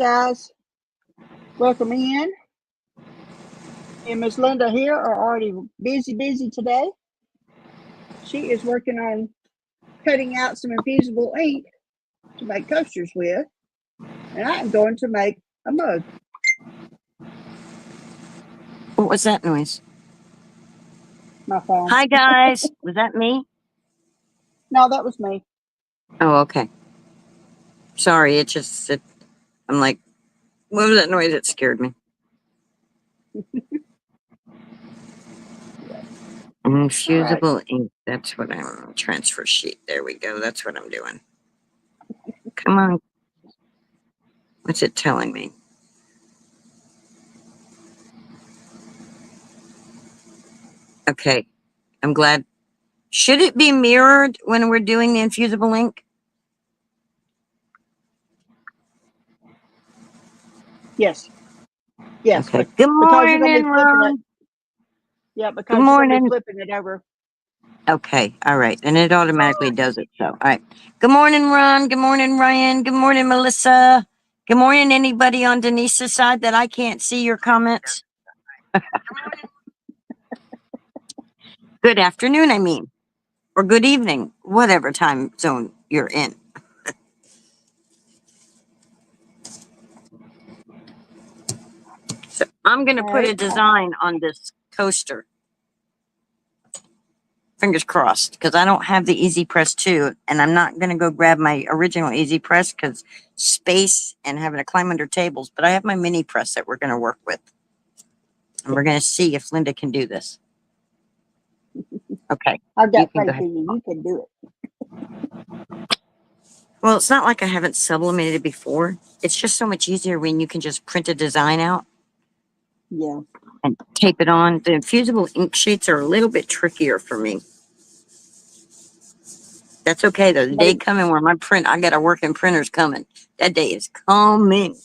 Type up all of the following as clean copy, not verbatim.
guys, welcome in. And Miss Linda here are already busy today. She is working on cutting out some infusible ink to make coasters with, and I am going to make a mug. What was that noise? My phone. Hi guys, was that me? No, that was me. Oh, okay. Sorry, I'm like, what was that noise? It scared me. Infusible ink. That's what I'm transfer sheet. There we go. That's what I'm doing. Come on. What's it telling me? Okay. I'm glad. Should it be mirrored when we're doing the infusible ink? Yes. Yes. Okay. Good morning, Ron. Yeah, because you're going to be flipping it over. Okay. All right. And it automatically does it. So, all right. Good morning, Ron. Good morning, Ryan. Good morning, Melissa. Good morning, anybody on Denise's side that I can't see your comments. Good afternoon, I mean, or good evening, whatever time zone you're in. So I'm going to put a design on this coaster. Fingers crossed, because I don't have the Easy Press 2, and I'm not going to go grab my original Easy Press because space and having to climb under tables, but I have my mini press that we're going to work with. And we're going to see if Linda can do this. Okay. I've got faith in you. You can do it. Well, it's not like I haven't sublimated before. It's just so much easier when you can just print a design out. Yeah. And tape it on. The infusible ink sheets are a little bit trickier for me. That's okay though. The day coming where my I got a working printer's coming. That day is coming.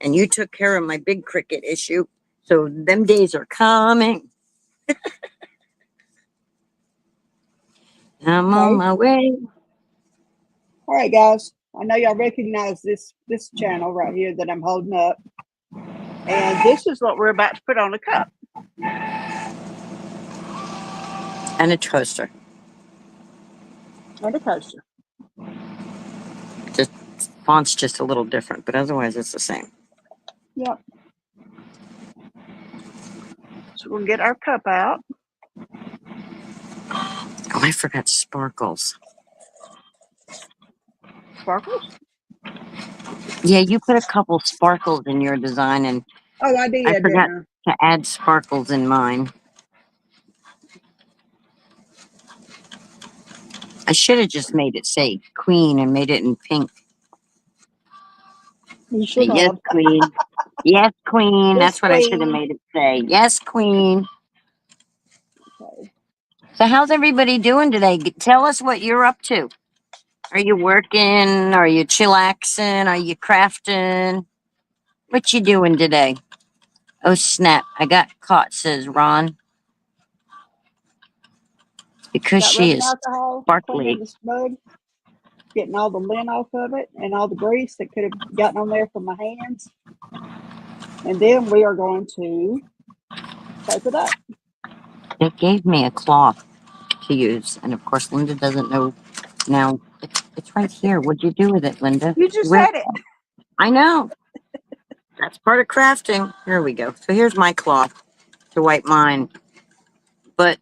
And you took care of my big Cricut issue. So them days are coming. I'm on my way. All right, guys. I know y'all recognize this channel right here that I'm holding up. And this is what we're about to put on a cup. And a toaster. And a coaster. Just font's just a little different, but otherwise it's the same. Yep. So we'll get our cup out. Oh, I forgot sparkles. Sparkles? Yeah, you put a couple sparkles in your design, and oh, I did. I forgot to add sparkles in mine. I should have just made it say Queen and made it in pink. You should have. Yes, Queen. Yes, Queen. Yes, that's what I should have made it say. Yes, Queen. Okay. So how's everybody doing today? Tell us what you're up to. Are you working? Are you chillaxing? Are you crafting? What you doing today? Oh, snap. I got caught, says Ron. Because she is sparkly. This mug, getting all the lint off of it and all the grease that could have gotten on there from my hands. And then we are going to tape it up. They gave me a cloth to use. And of course, Linda doesn't know now. It's right here. What'd you do with it, Linda? You just had it. I know. That's part of crafting. Here we go. So here's my cloth to wipe mine. But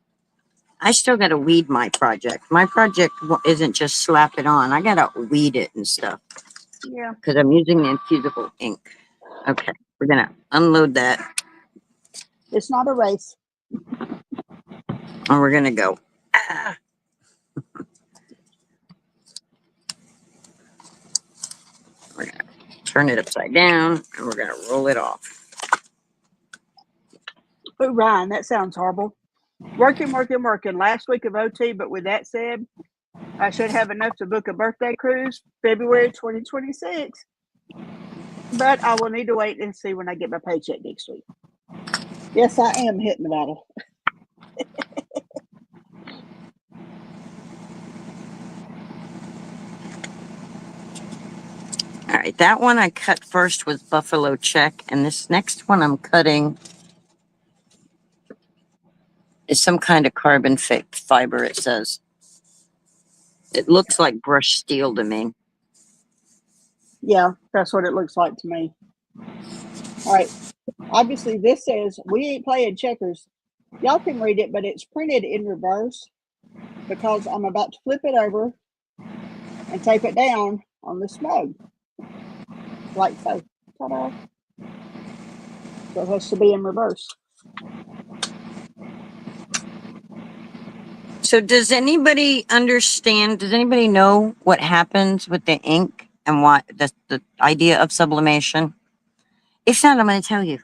I still got to weed my project. My project isn't just slap it on. I got to weed it and stuff. Yeah. Because I'm using the infusible ink. Okay. We're going to unload that. It's not a race. And we're going to go. Ah. We're going to turn it upside down. And we're going to roll it off. Oh, Ryan, that sounds horrible. Working. Last week of OT, but with that said, I should have enough to book a birthday cruise February 2026. But I will need to wait and see when I get my paycheck next week. Yes, I am hitting the bottle. All right, that one I cut first with buffalo check, and this next one I'm cutting is some kind of carbon fiber, it says. It looks like brushed steel to me. Yeah, that's what it looks like to me. All right. Obviously, this says we ain't playing checkers. Y'all can read it, but it's printed in reverse because I'm about to flip it over and tape it down on this mug. Like so. Ta-da. So it has to be in reverse. So does anybody understand, does anybody know what happens with the ink and what the idea of sublimation? If not, I'm going to tell you.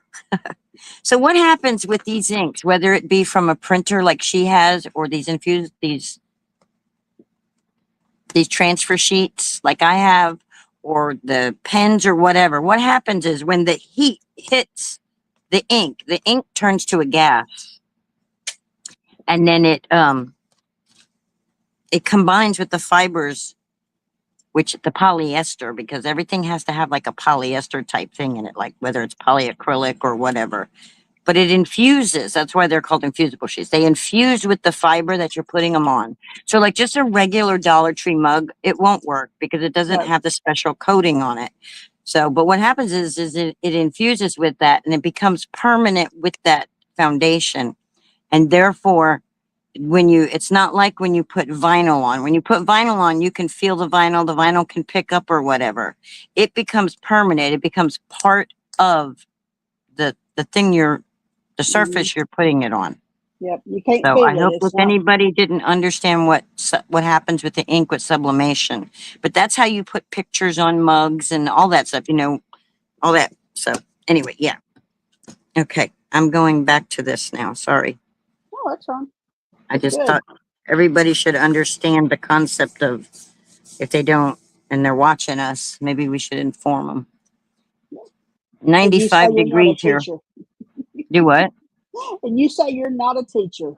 So what happens with these inks, whether it be from a printer like she has or these infused, these transfer sheets like I have, or the pens or whatever, what happens is when the heat hits the ink turns to a gas, and then it combines with the fibers, which the polyester, because everything has to have like a polyester type thing in it, like whether it's polyacrylic or whatever. But it infuses. That's why they're called infusible sheets. They infuse with the fiber that you're putting them on. So like just a regular Dollar Tree mug, it won't work because it doesn't have the special coating on it. So, but what happens is it infuses with that, and it becomes permanent with that foundation. And therefore, it's not like when you put vinyl on. When you put vinyl on, you can feel the vinyl can pick up or whatever. It becomes permanent. It becomes part of the thing the surface you're putting it on. Yep, you can't So feel I it. hope It's if not. anybody didn't understand what happens with the ink with sublimation, but that's how you put pictures on mugs and all that stuff, all that. So anyway, yeah. Okay, I'm going back to this now. Sorry. Oh, that's fine. I just Good. thought everybody should understand the concept of, if they don't and they're watching us, maybe we should inform them. 95 degrees here. Do what? And you say you're not a teacher.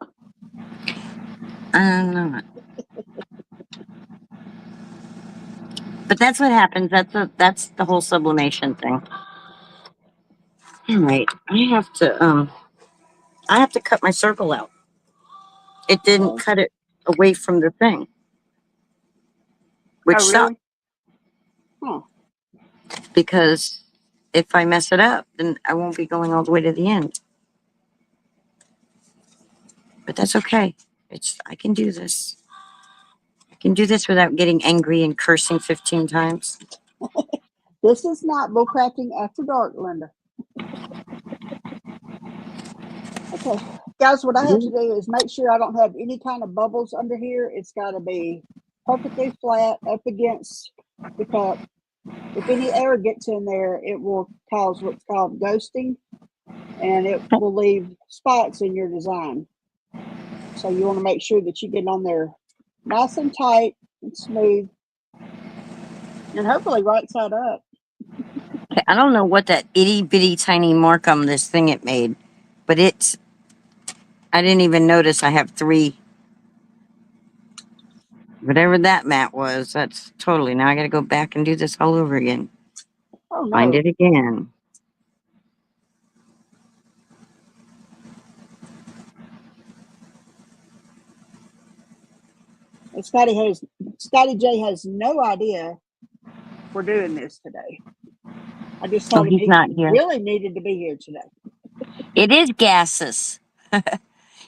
I'm not. But that's what happens. That's the whole sublimation thing. All right, I have to cut my circle out. It didn't cut it away from the thing, which sucked. Huh. Because if I mess it up, then I won't be going all the way to the end. But that's okay. I can do this. I can do this without getting angry and cursing 15 times. This is not Bullcrafting After Dark, Linda. Okay, guys, what I have to do is make sure I don't have any kind of bubbles under here. It's got to be perfectly flat up against the cup. If any air gets in there, it will cause what's called ghosting, and it will leave spots in your design. So you want to make sure that you get on there nice and tight and smooth, and hopefully right side up. I don't know what that itty bitty tiny mark on this thing it made, but I didn't even notice I have 3. Whatever that mat was, that's totally, now I got to go back and do this all over again. Oh, no. Find it again. And Scotty J has no idea we're doing this today. I just told him he's not here. Really needed to be here today. It is gases.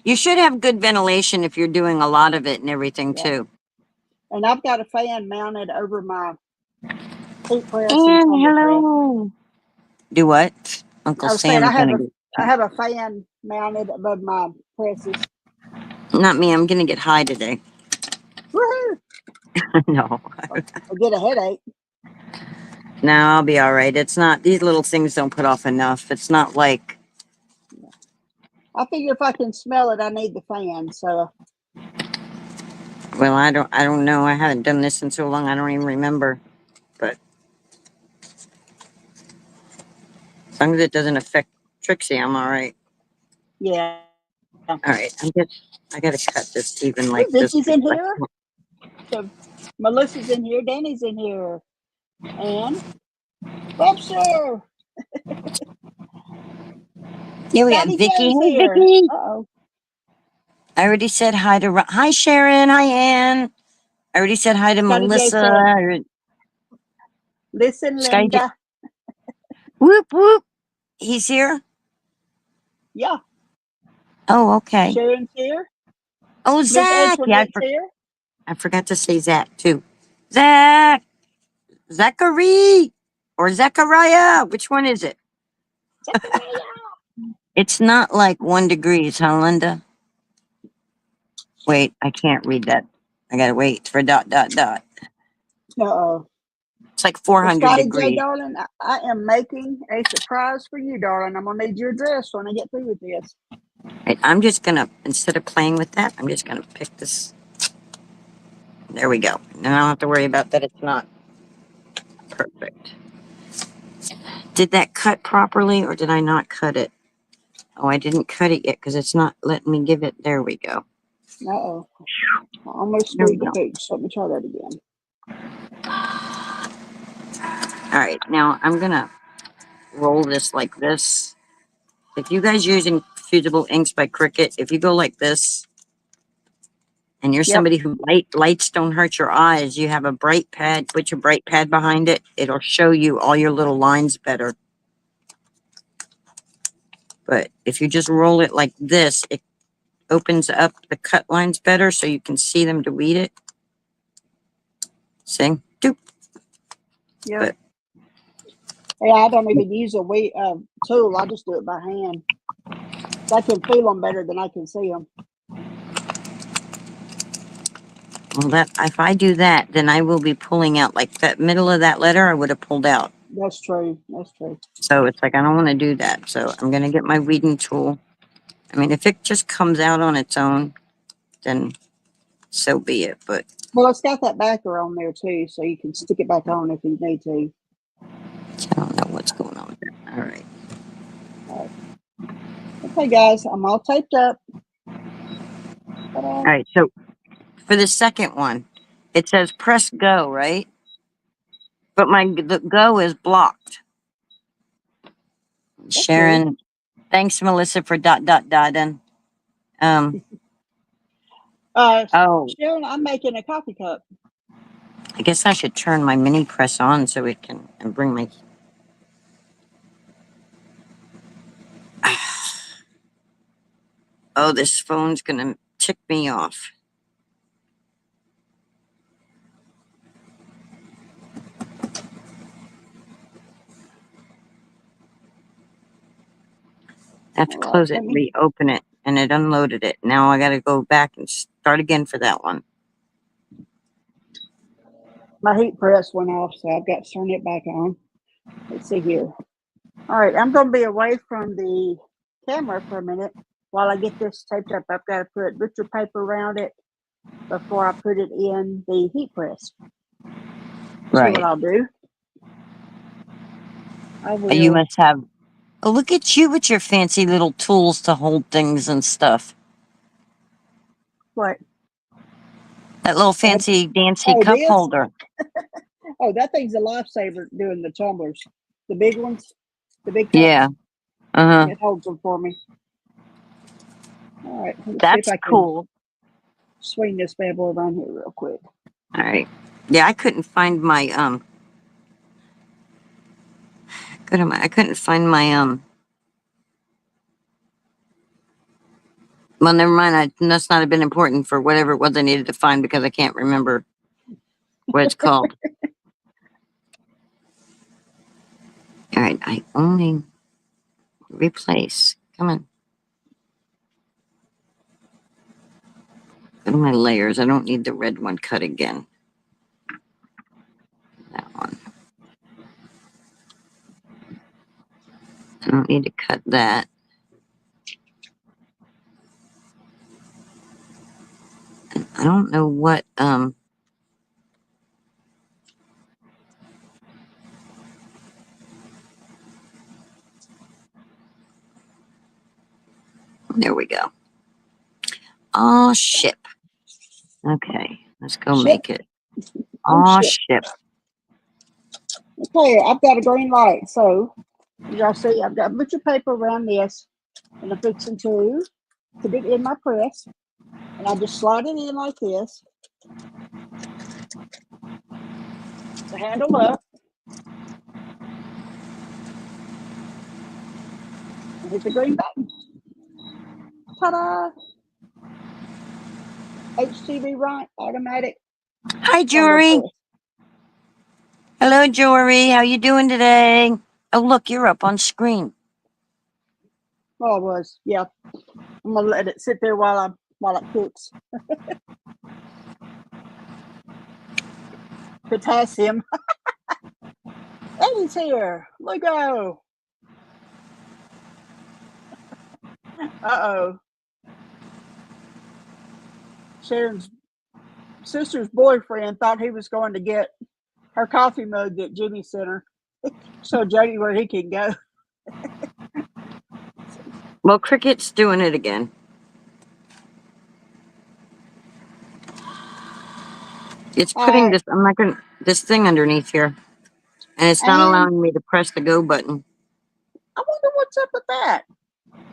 You should have good ventilation if you're doing a lot of it and everything too. And I've got a fan mounted over my heat press And tumble hello. press. Do what? Uncle I was saying Sam's I have a fan mounted above my presses. Not me. I'm gonna get high today. Woohoo! No. I'll get a headache. No, I'll be all right. It's not. These little things don't put off enough. It's not like. I figure if I can smell it, I need the fan. So. Well, I don't know. I haven't done this in so long. I don't even remember. But as long as it doesn't affect Trixie, I'm all right. Yeah. All right. I gotta cut this even like this. Vicky's in here. So Melissa's in here. Danny's in here. And Webster. Here we got Scotty Vicky. Joe's Hey, here. Vicky. Uh-oh. I already said hi to. Hi, Sharon. Hi, Ann. I already said hi to Scotty Joe Melissa. said, listen, Sky. Linda. Whoop whoop. He's here. Yeah. Oh, okay. Sharon's here. Oh, Miss Zach. Yeah, Antoinette's here. I forgot to say Zach too. Zach. Zachary. Or Zachariah. Which one is it? Zachariah. It's not like 1 degree, huh, Linda? Wait, I can't read that. I gotta wait for dot dot dot. Uh-oh. It's like Well, 400 Scotty J, degrees. darling, I am making a surprise for you, darling. I'm going to need your address when I get through with this. Right, I'm just gonna, instead of playing with that, I'm just gonna pick this. There we go. And I don't have to worry about that. It's not perfect. Did that cut properly or did I not cut it? Oh, I didn't cut it yet because it's not letting me give it. There we go. Uh-oh. I almost There we screwed the go. pooch. Let me try that again. All right, now I'm gonna roll this like this. If you guys using fusible inks by Cricut, if you go like this and you're Yep. somebody who lights don't hurt your eyes, you have a bright pad, put your bright pad behind it. It'll show you all your little lines better. But if you just roll it like this, it opens up the cut lines better so you can see them to read it. See? Doop. Yep. But Yeah, I don't even use a tool. I just do it by hand. I can feel them better than I can see them. well, that if I do that, then I will be pulling out like that middle of that letter. I would have pulled out. That's true. That's true. So it's like I don't want to do that. So I'm gonna get my weeding tool. I mean, if it just comes out on its own, then so be it. But Well, it's got that backer on there too, so you can stick it back on if you need to. I don't know what's going on there. All right. Okay, guys, I'm all taped up. All right. So for the second one, it says press go, right? But the go is blocked. That's Sharon, weird. thanks, Melissa, for dot dot dotting. Oh, Sharon, I'm making a coffee cup. I guess I should turn my mini press on so it can and bring my. Oh, this phone's gonna tick me off. I have to close it and reopen it, and it unloaded it. Now I got to go back and start again for that one. My heat press went off, so I've got to turn it back on. Let's see here. All right, I'm going to be away from the camera for a minute while I get this taped up. I've got to put butcher paper around it before I put it in the heat press. Right. See what I'll do. I will. You must have. Oh, look at you with your fancy little tools to hold things and stuff. What? That little fancy dancy cup this? holder. Oh, that thing's a lifesaver doing the tumblers. The big ones. The big cups. Yeah. Uh-huh. It holds them for me. All right. Let's That's see if I can cool. swing this bad boy around here real quick. All right. Yeah, I couldn't find my I couldn't find my well, never mind. That's not have been important for whatever it was I needed to find because I can't remember what it's called. All right, I only replace. Come on. Go to my layers. I don't need the red one cut again. That one. I don't need to cut that. And I don't know what there we go. Oh, ship. Okay, let's go make it. Oh, ship. Okay, I've got a green light. So, y'all see, I've got a bunch of paper around this, and I'm fixing to put it in my press. And I just slide it in like this. The handle up. And hit the green button. Ta-da! HTV right, automatic. Hi, Jory. Hello, Jory. How you doing today? Oh, look, you're up on screen. Oh, it was. Yeah. I'm gonna let it sit there while it cooks. Potassium. Eddie's here. Lugo. Uh-oh. Sharon's sister's boyfriend thought he was going to get her coffee mug that Jimmy sent her. So Jody where he can go. Well, Cricket's doing it again. It's putting this. I'm not gonna this thing underneath here, and it's not allowing me to press the go button. I wonder what's up with that.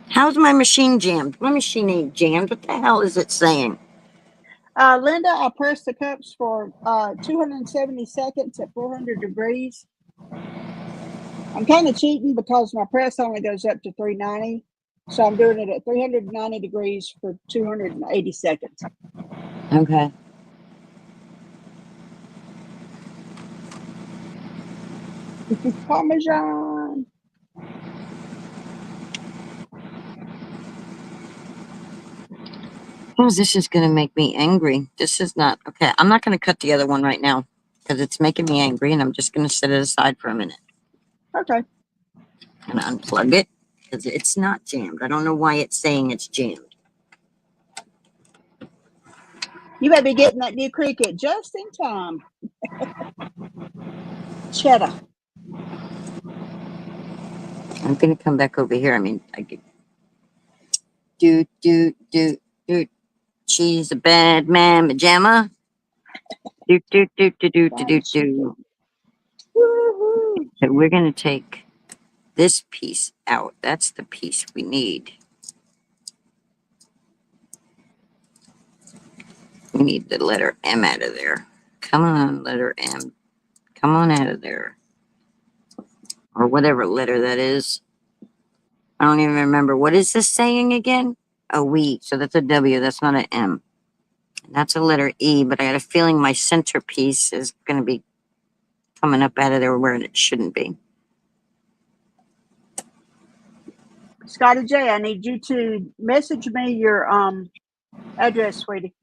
How's my machine jammed? My machine ain't jammed. What the hell is it saying? Linda, I pressed the cups for 270 seconds at 400 degrees. I'm kind of cheating because my press only goes up to 390. So I'm doing it at 390 degrees for 280 seconds. Okay. Parmesan. Oh, this is going to make me angry. This is not okay. I'm not going to cut the other one right now because it's making me angry, and I'm just going to set it aside for a minute. Okay. And unplug it because it's not jammed. I don't know why it's saying it's jammed. You may be getting that new Cricut just in time. Cheddar. I'm going to come back over here. I mean, I could do. She's a bad man pajama. Do. Woo-hoo. So we're going to take this piece out. That's the piece we need. We need the letter M out of there. Come on, letter M. Come on out of there. Or whatever letter that is. I don't even remember. What is this saying again? A we. So that's a W. That's not an M. That's a letter E, but I got a feeling my centerpiece is going to be coming up out of there where it shouldn't be. Scotty J, I need you to message me your address, sweetie.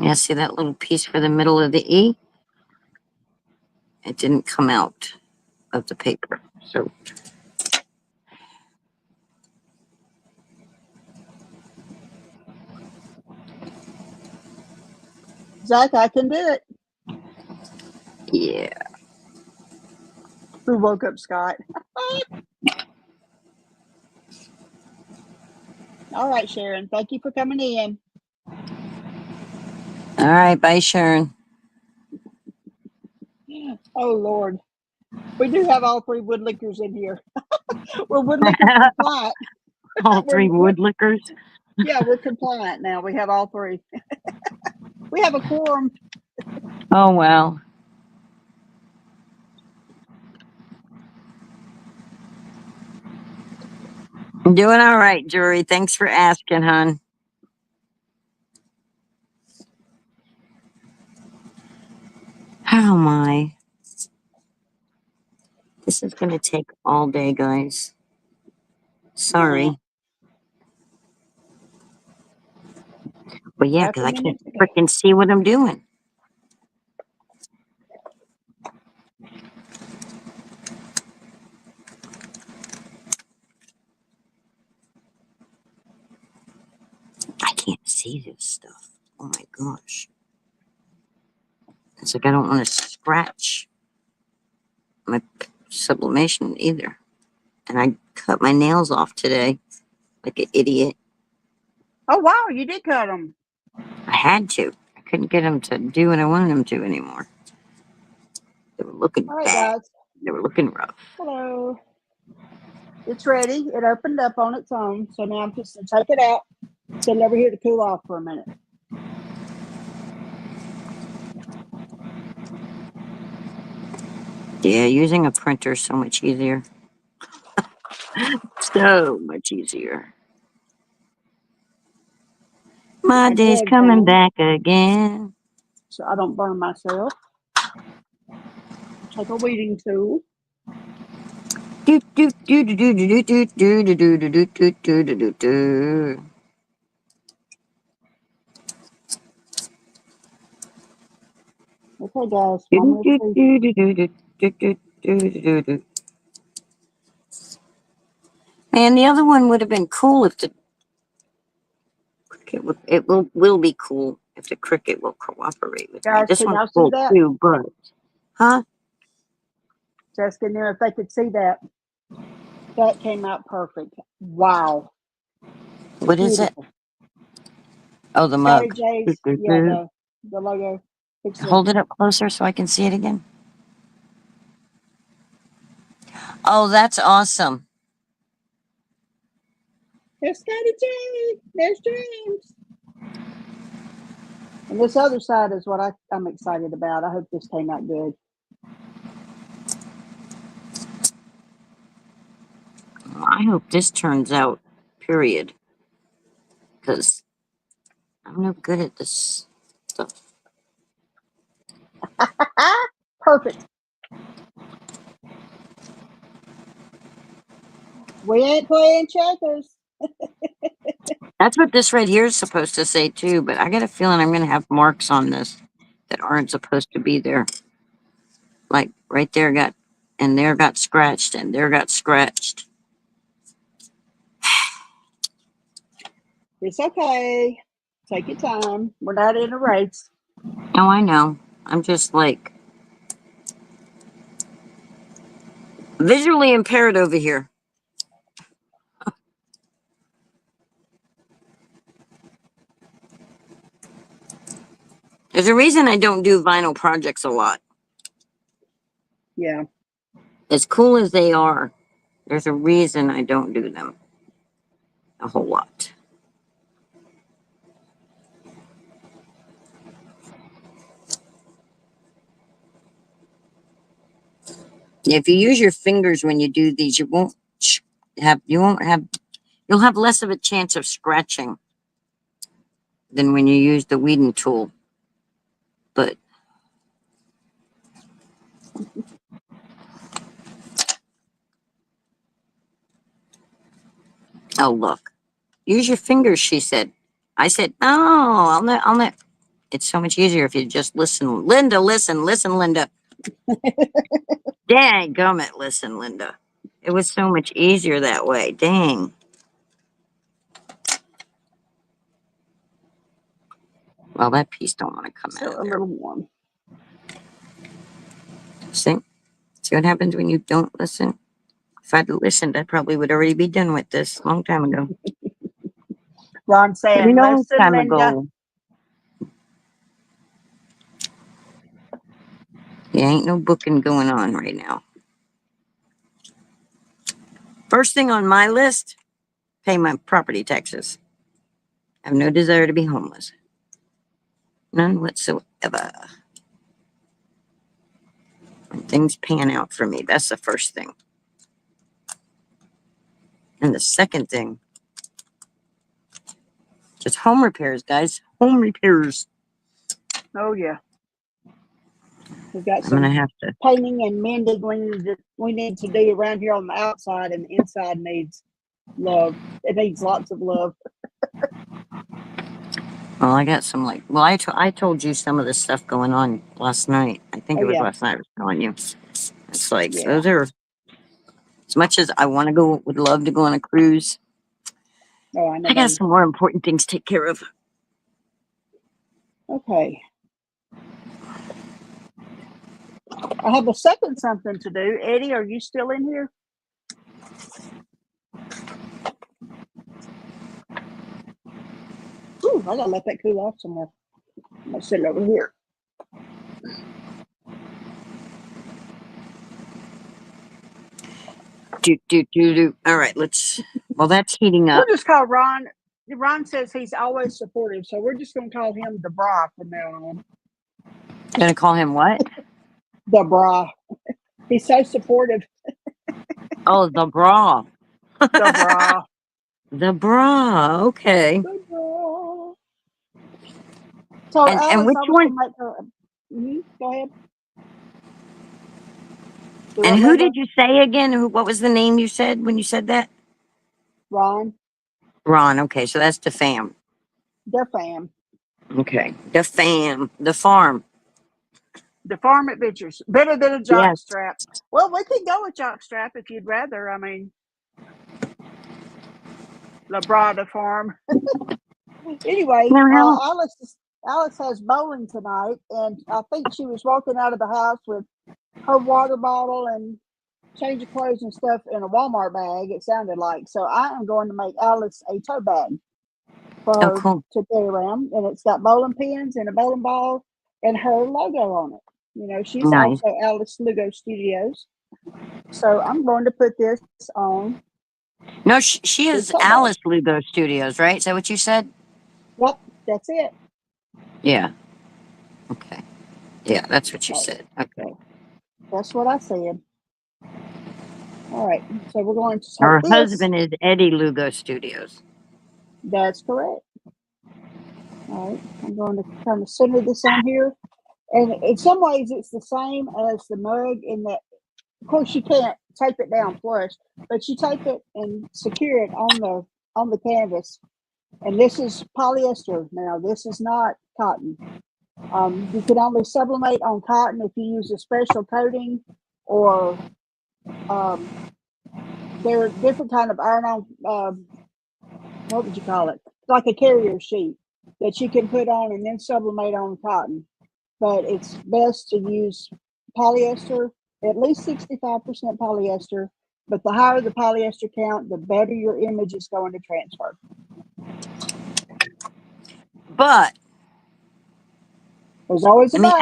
Yeah, see that little piece for the middle of the E? It didn't come out of the paper. So Zach, I can do it. yeah. Who woke up Scott? All right, Sharon. Thank you for coming in. All right, bye, Sharon. Oh Lord. We do have all three woodlickers in here. We're woodlicker compliant. All three woodlickers. Yeah, we're compliant now. We have all three. We have a quorum. Oh well. I'm doing all right, Jory. Thanks for asking, hon. Oh my. This is going to take all day, guys. Sorry. But yeah, because I can't freaking see what I'm doing. I can't see this stuff. Oh my gosh. It's like I don't want to scratch my sublimation either. And I cut my nails off today like an idiot. Oh wow, you did cut them. I had to. I couldn't get them to do what I wanted them to anymore. They were looking All right, bad. guys. They were looking rough. Hello. It's ready. It opened up on its own. So now I'm just going to take it out, send it over here to cool off for a minute. Yeah, using a printer is so much easier. So much easier. My day's Glad coming down back again. so I don't burn myself. Take a weeding tool. Do do do do do do do do do do do do do do do do. Okay, guys. Do Mom, let's do see. do do do do do do do do. Man, the other one would have been cool if the cricket would. It will be cool if the cricket will cooperate with me. Guys, This can one's y'all see cool that? too, but huh? Just in there, if they could see that. That came out perfect. Wow. What is it? Beautiful. Oh, the Scotty mug. J's. Yeah, the logo. Picture. Hold it up closer so I can see it again. Oh, that's awesome. There's Scotty J. There's James. And this other side is what I'm excited about. I hope this came out good. I hope this turns out, period. Because I'm no good at this stuff. Perfect. We ain't playing checkers. That's what this right here is supposed to say too, but I got a feeling I'm going to have marks on this that aren't supposed to be there. Like right there got, and there got scratched, and there got scratched. It's okay. Take your time. We're not in a race. Oh, I know. I'm just like visually impaired over here. There's a reason I don't do vinyl projects a lot. Yeah. As cool as they are, there's a reason I don't do them a whole lot. If you use your fingers when you do these, you'll have less of a chance of scratching than when you use the weeding tool. But oh look, use your fingers, she said. I said, oh, I'll not. It's so much easier if you just listen. Linda, listen, Linda. Dang gummit, listen, Linda. It was so much easier that way. Dang. Well, that piece don't want to come So out of a there. little warm. See? See what happens when you don't listen? If I'd listened, I probably would already be done with this a long time ago. Ron saying, Long listen, time Linda. ago. There ain't no booking going on right now. First thing on my list, pay my property taxes. I have no desire to be homeless. None whatsoever. When things pan out for me, that's the first thing. And the second thing, just home repairs, guys. Home repairs. Oh, yeah. We've got I'm going to some have to. painting and mending we need to do around here on the outside, and the inside needs love. It needs lots of love. Well, I got some I told you some of the stuff going on last night. I think Oh, it was yeah. last night I was telling you. It's like, Yeah. those are, as much as I want to go, would love to go on a cruise, Oh, I know. I got some more important things to take care of. Okay. I have a second something to do. Eddie, are you still in here? Ooh, I gotta let that cool off some more. I'm gonna sit it over here. Do. All right, let's. Well, that's heating up. We'll just call Ron. Ron says he's always supportive, so we're just gonna call him the bra from now on. Gonna call him what? The bra. He's so supportive. Oh, the bra. The bra. The bra. Okay. The bra. So And Alice, which I was one? gonna make her. Go ahead. Do And what, who Linda? did you say again? What was the name you said when you said that? Ron. Ron. Okay, so that's the fam. The fam. Okay, the fam, the farm. The farm adventures. Better than a jock Yes. strap. Well, we can go with jock strap if you'd rather. I mean, Labrada farm. Anyway, Now, Alice has bowling tonight, and I think she was walking out of the house with her water bottle and change of clothes and stuff in a Walmart bag. It sounded like. So I am going to make Alice a tote bag for oh, her cool. to carry around, and it's got bowling pins and a bowling ball and her logo on it. You know, she's Nice. also Alice Lugo Studios. So I'm going to put this on. No, she the is tote bag. Alice Lugo Studios, right? Is that what you said? Yep, that's it. Yeah. Okay. Yeah, that's what you Oh, said. Okay. that's what I said. All right, so we're going to take Her this. husband is Eddie Lugo Studios. That's correct. All right, I'm going to kind of center this on here. And in some ways, it's the same as the mug in that, of course, you can't tape it down flush, but you tape it and secure it on the canvas. And this is polyester now. This is not cotton. You can only sublimate on cotton if you use a special coating, or there are different kind of iron-on. What would you call it? Like a carrier sheet that you can put on and then sublimate on cotton. But it's best to use polyester, at least 65% polyester. But the higher the polyester count, the better your image is going to transfer. But There's always a but.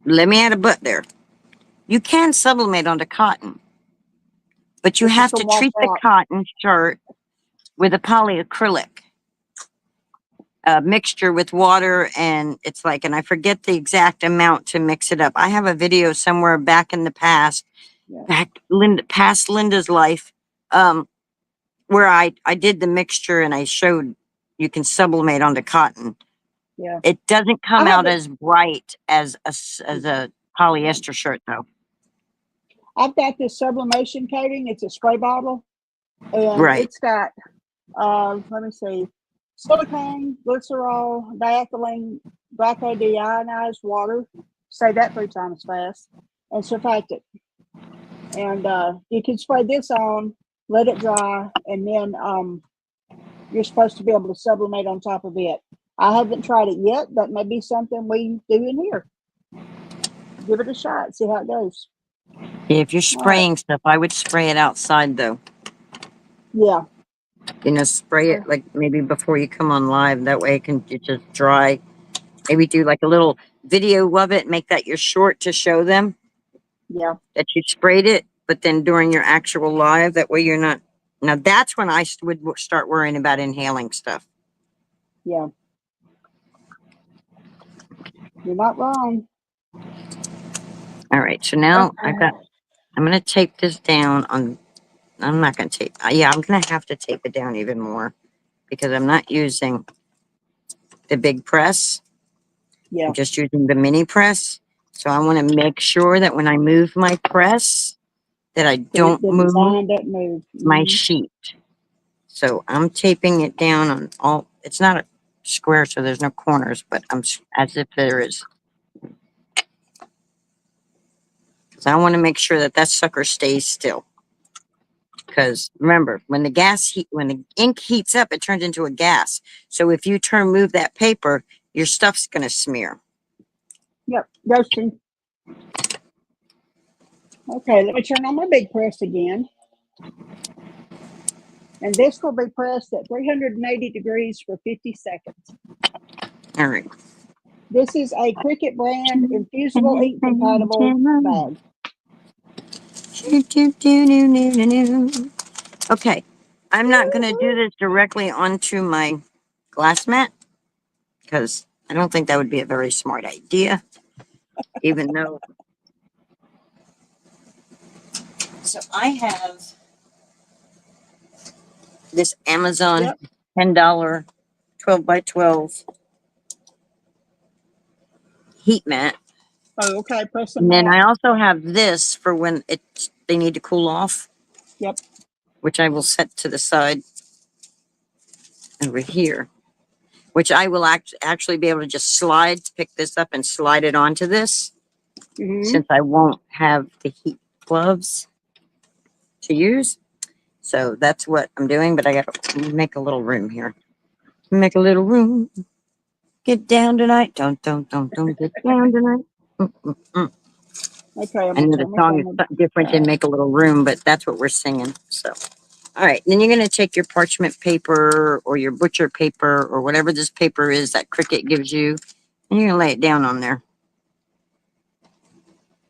let me add a but there. You can sublimate onto cotton, but you It's just have going to to wash treat the out. cotton shirt with a polyacrylic mixture with water, and it's like, and I forget the exact amount to mix it up. I have a video somewhere back in the past, Yeah. past Linda's life, where I did the mixture and I showed you can sublimate onto cotton. Yeah. It doesn't come I have out it. as bright as a polyester shirt, though. I've got this sublimation coating. It's a spray bottle, and Right. it's got let me see, silicone, glycerol, diethylene, glycodeionized water. Say that 3 times fast, and surfactant. And you can spray this on, let it dry, and then you're supposed to be able to sublimate on top of it. I haven't tried it yet. That may be something we do in here. Give it a shot, see how it goes. If you're spraying stuff, I would spray it outside, though. Yeah. You know, spray it like maybe before you come on live. That way it just dry. Maybe do like a little video of it. Make that your short to show them. Yeah. That you sprayed it, but then during your actual live, that way you're not. Now that's when I would start worrying about inhaling stuff. Yeah. You're not wrong. All right, so now I'm going to tape this down on. I'm not going to tape. Yeah, I'm going to have to tape it down even more because I'm not using the big press. Yeah. I'm just using the mini press. So I want to make sure that when I move my press, that I don't move my sheet. So I'm taping it down on all. It's not a square, so there's no corners, but I'm as if there is. So I want to make sure that that sucker stays still. Because remember, when the ink heats up, it turns into a gas. So if you move that paper, your stuff's going to smear. Yep, roasting. Okay, let me turn on my big press again. And this will be pressed at 380 degrees for 50 seconds. All right. This is a Cricut brand infusible ink compatible bag. Okay, I'm not going to do this directly onto my glass mat because I don't think that would be a very smart idea, even though. So I have this Amazon Yep. $10 12 by 12 heat mat. Oh, okay. Press the And then mat. I also have this for when they need to cool off. Yep. Which I will set to the side over here, which I will actually be able to just pick this up and slide it onto this, since I won't have the heat gloves to use. So that's what I'm doing, but I got to make a little room here. Make a little room. Get down tonight. Don't get down tonight. Mm. Okay. I'm I gonna know the turn my song is camera different than back. Make a Little Room, but that's what we're singing. So, all right. Then you're going to take your parchment paper or your butcher paper or whatever this paper is that Cricut gives you, and you're going to lay it down on there.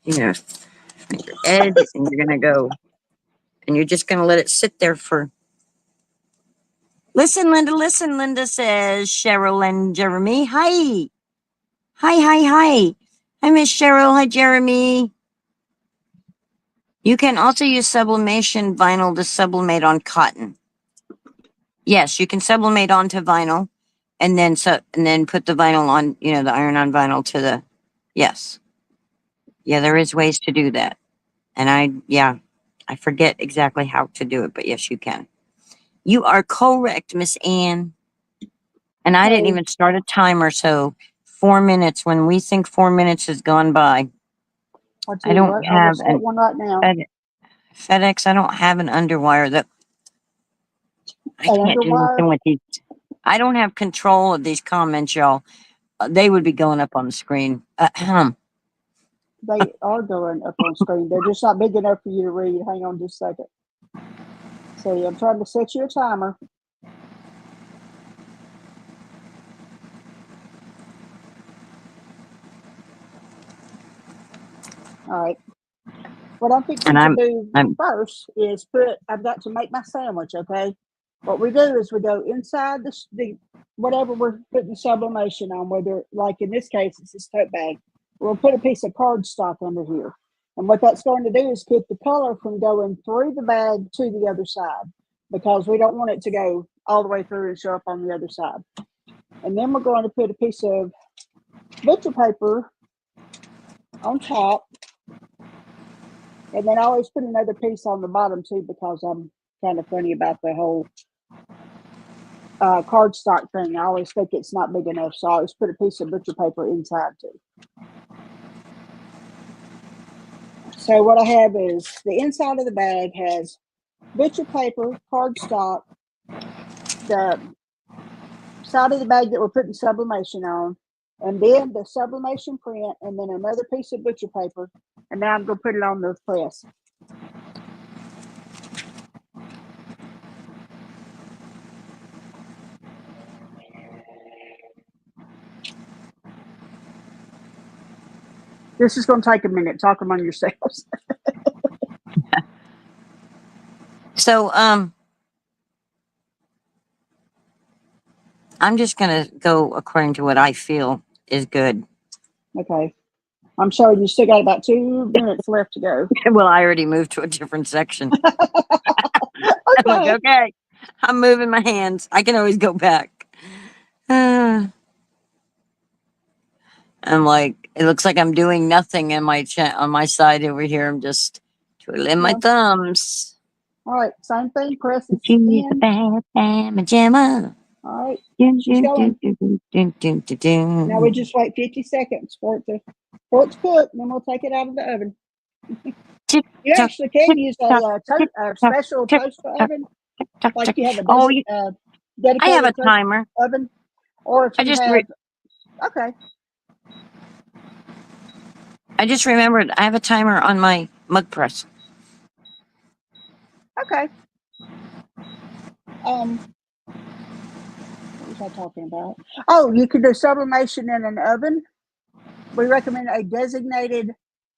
You know, find your edge, and you're going to go, and you're just going to let it sit there for. Listen, Linda says Cheryl and Jeremy. Hi. Hi. Hi, Miss Cheryl. Hi, Jeremy. You can also use sublimation vinyl to sublimate on cotton. Yes, you can sublimate onto vinyl and then put the vinyl on, the iron-on vinyl to the. Yes. Yeah, there is ways to do that. And I forget exactly how to do it, but yes, you can. You are correct, Miss Ann. And I didn't Okay. even start a timer, so 4 minutes. When we think 4 minutes has gone by, I'll tell I you don't what. I will have set one right now. FedEx. I don't have an underwire that I An can't do underwire. nothing with these. I don't have control of these comments, y'all. They would be going up on the screen. They are going up on screen. They're just not big enough for you to read. Hang on just a second. See, I'm trying to set you a timer. All right. What I'm fixing And to do I'm first is I've got to make my sandwich, okay? What we do is we go inside the whatever we're putting the sublimation on, whether, like in this case, it's this tote bag. We'll put a piece of cardstock under here. And what that's going to do is keep the color from going through the bag to the other side, because we don't want it to go all the way through and show up on the other side. And then we're going to put a piece of butcher paper on top. And then I always put another piece on the bottom too, because I'm kind of funny about the whole cardstock thing. I always think it's not big enough, so I always put a piece of butcher paper inside too. So what I have is the inside of the bag has butcher paper, cardstock, the side of the bag that we're putting sublimation on, and then the sublimation print, and then another piece of butcher paper, and now I'm going to put it on the press. This is going to take a minute. Talk among yourselves. So I'm just gonna go according to what I feel is good. Okay. I'm sorry, you still got about 2 minutes left to go. Well, I already moved to a different section. I'm like, Okay. okay, I'm moving my hands. I can always go back. I'm like, it looks like I'm doing nothing in on my side over here. I'm just twiddling my Yeah. thumbs. All right. Same thing. Press it She's a in. bad pajama. All right. Dun, She's dun, going. dun, dun, dun, dun, dun, dun. Now we just wait 50 seconds for it to cook, and then we'll take it out of the oven. Tick You tock, actually can tick use tock, tick a tock, special tick toaster tock, oven, tock, like tock. you have a Oh, I have dedicated a toaster timer. oven, or if I you just have. Okay. I just remembered I have a timer on my mug press. Okay. Let me was I talking about? Oh, you can do sublimation in an oven. We recommend a designated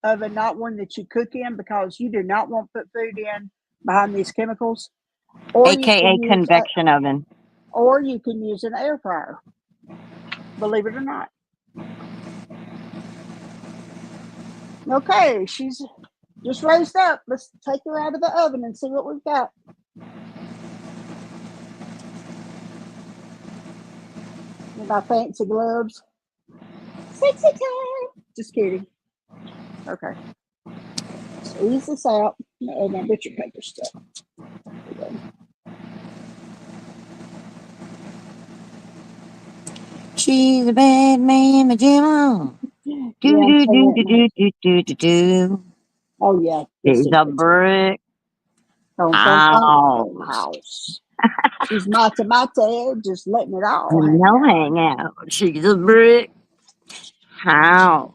oven, not one that you cook in, because you do not want to put food in behind these chemicals. Or you AKA can use convection oven. or you can use an air fryer. Believe it or not. Okay, she's just raised up. Let's take her out of the oven and see what we've got. With our fancy gloves. Sexy time. Just kidding. Okay. So ease this out. And my butcher paper stuff. She's a bad man, pajama. Do Yeah, I'm do saying do that do now. do do do do. Oh yeah. She's a brick house. House. She's mighty, just letting it all hang No out. hang out. She's a brick house.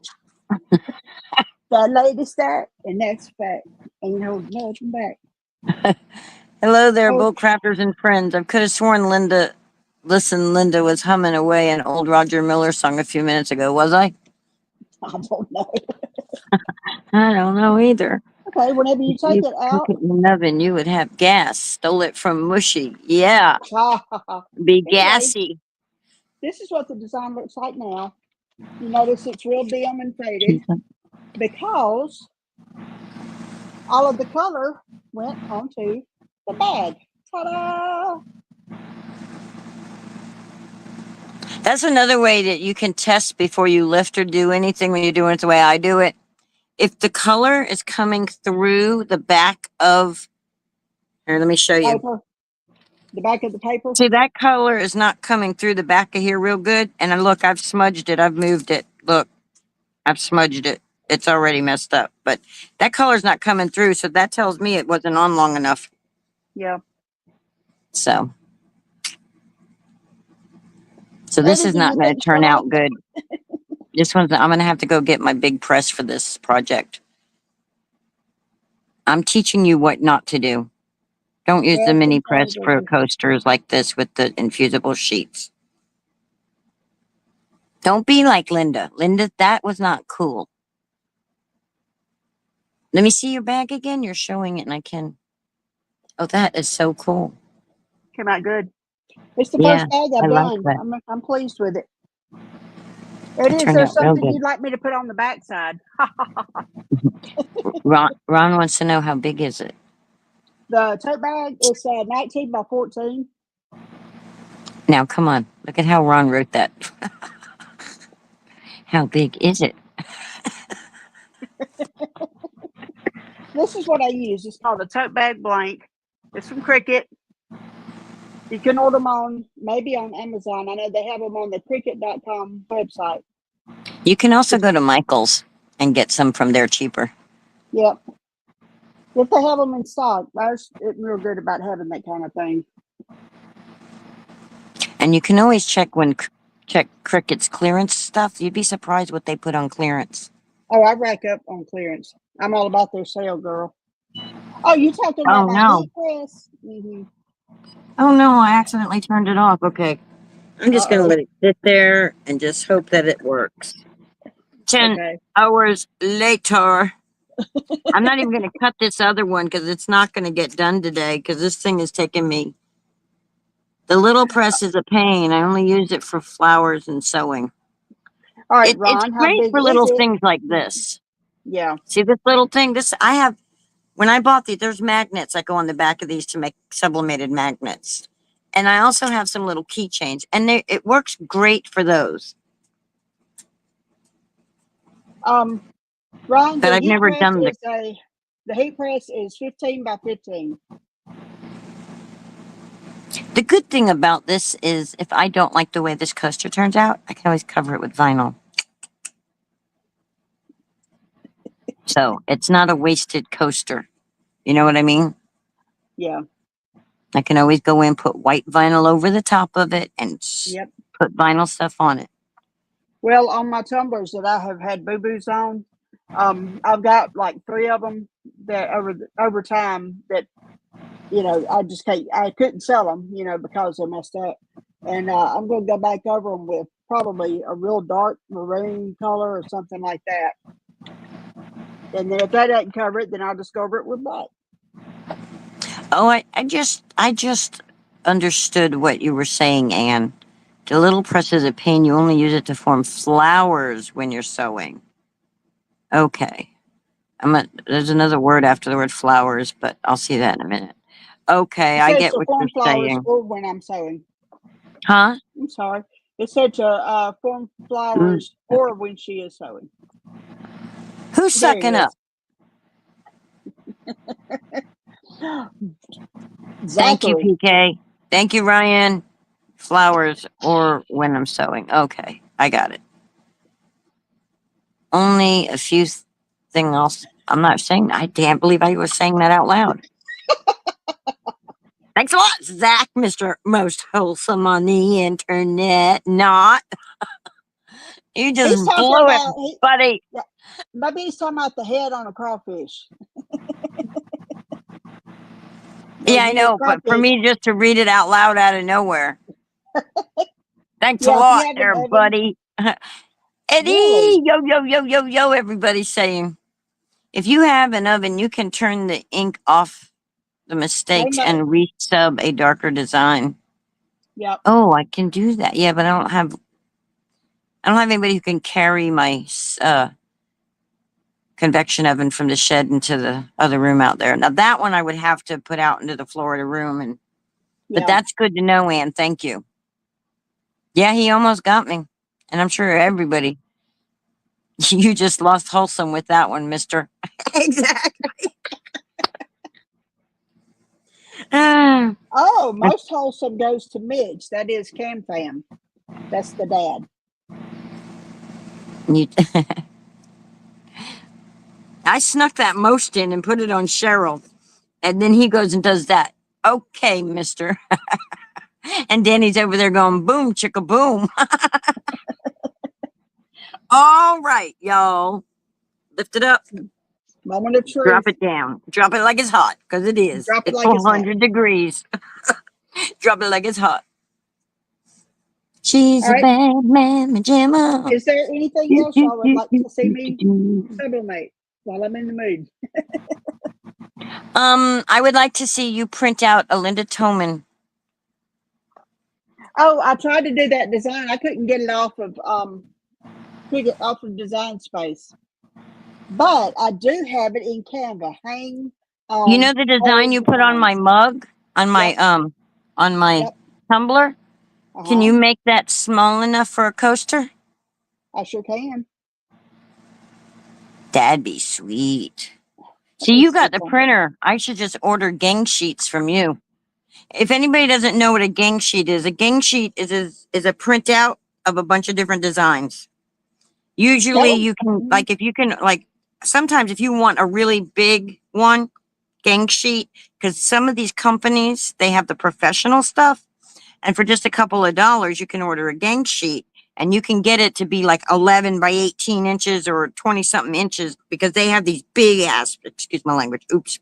That lady's that, and that's fact. Ain't holding nothing back. Hello there, Oh, Bullcrafters and friends. I could have sworn Linda was humming away an old Roger Miller song a few minutes ago, was I? I don't know. I don't know either. Okay, whenever you If take you it cook out. it in the oven, you would have gas. Stole it from Mushy. Yeah, be Anyway, gassy. this is what the design looks like now. You notice it's real dim and faded because all of the color went onto the bag. Ta-da! That's another way that you can test before you lift or do anything when you're doing it the way I do it. If the color is coming through the back of, here, let me show you. Paper. The back of the paper. See, that color is not coming through the back of here real good. And then look, I've smudged it. I've moved it. Look, I've smudged it. It's already messed up. But that color's not coming through. So that tells me it wasn't on long enough. Yeah. So this is Anything not you going to think, turn Squirrel? out good. I'm going to have to go get my big press for this project. I'm teaching you what not to do. Don't use the Yeah, mini press sometimes I for do. coasters like this with the infusible sheets. Don't be like Linda. Linda, that was not cool. Let me see your bag again. You're showing it and I can. Oh, that is so cool. Came out good. It's the Yeah, first bag I I've like done. that. I'm pleased with it. It It is turned there out real something good. you'd like me to put on the backside? Ron wants to know how big is it? The tote bag is 19 by 14. Now, come on. Look at how Ron wrote that. How big is it? This is what I use. It's called a tote bag blank. It's from Cricket. You can order them maybe on Amazon. I know they have them on the Cricket.com website. You can also go to Michael's and get some from there cheaper. Yep. If they have them in stock, it's real good about having that kind of thing. And you can always check Cricut's clearance stuff. You'd be surprised what they put on clearance. Oh, I rack up on clearance. I'm all about their sale, girl. Oh, you talking Oh about my no. heat press? Mm-hmm. Oh no, I accidentally turned it off. Okay. I'm just going to let it sit there and just hope that it works. 10 hours later. I'm not even going to cut this other one because it's not going to get done today because this thing is taking me. The little press is a pain. I only use it for flowers and sewing. All right, It's Ron, how great big for is little it? things like this. Yeah. See this little thing? When I bought these, there's magnets that go on the back of these to make sublimated magnets. And I also have some little keychains, and it works great for those. Ron, But the I've heat never press done the heat press is 15 by 15. the good thing about this is if I don't like the way this coaster turns out, I can always cover it with vinyl. So it's not a wasted coaster. You know what I mean? Yeah. I can always go in, put white vinyl over the top of it, and Yep. put vinyl stuff on it. Well, on my tumblers that I have had boo-boos on, I've got like 3 of them that over time that, I just can't, I couldn't sell them, because they're messed up. And I'm going to go back over them with probably a real dark maroon color or something like that. And then if that doesn't cover it, then I'll just go over it with black. Oh, I just understood what you were saying, Anne. The little presses of pain, you only use it to form flowers when you're sewing. Okay. There's another word after the word flowers, but I'll see that in a minute. Okay, It I says get to what form you're flowers saying. or when I'm sewing. Huh? I'm sorry. It said to form flowers or when she is sewing. Who's There he sucking up? Thank you, Zachary. PK. Thank you, Ryan. Flowers or when I'm sewing. Okay, I got it. Only a few thing else. I'm not saying. I can't believe I was saying that out loud. Thanks a lot, Zach, Mr. Most Wholesome on the internet. Not. You He's just talking blew it, about, buddy. maybe he's talking about the head on a crawfish. Yeah, I know, but for me just to read it out loud out of nowhere. Thanks a Yeah, if you lot have an there, oven, buddy. Eddie, really? yo, yo, yo, yo, yo, everybody's saying. If you have an oven, you can turn the ink off the mistakes Rainbow. and resub a darker design. Yep. Oh, I can do that. Yeah, but I don't have anybody who can carry my convection oven from the shed into the other room out there. Now that one I would have to put out into the Florida room, but Yeah. that's good to know, Ann. Thank you. Yeah, he almost got me, and I'm sure everybody. You just lost wholesome with that one, Mister. Exactly. Ah, Oh, most wholesome goes to Midge. That is Cam Fam. That's the dad. you, I snuck that most in and put it on Cheryl, and then he goes and does that. Okay, Mister. And Danny's over there going boom, chicka boom. All right, y'all. Lift it up. Moment of truth. Drop it down. Drop it like it's hot, because it is. Drop it It's like it's hot. 400 degrees. Drop it like it's hot. She's All a right. bad man, Gemma. Is there anything else y'all would like to see me sublimate while I'm in the mood? I would like to see you print out a Linda Toman. Oh, I tried to do that design. I couldn't get it off of Design Space. But I do have it in Canva. Hang on. You know the design you put on my mug, on my tumbler? Can you make that small enough for a coaster? I sure can. That'd be sweet. See, you got the printer. I should just order gang sheets from you. If anybody doesn't know what a gang sheet is a printout of a bunch of different designs. Usually you can, like, if you can, like, sometimes if you want a really big one, gang sheet, because some of these companies, they have the professional stuff. And for just a couple of dollars, you can order a gang sheet and you can get it to be like 11 by 18 inches or 20 something inches because they have these big ass, excuse my language, oops.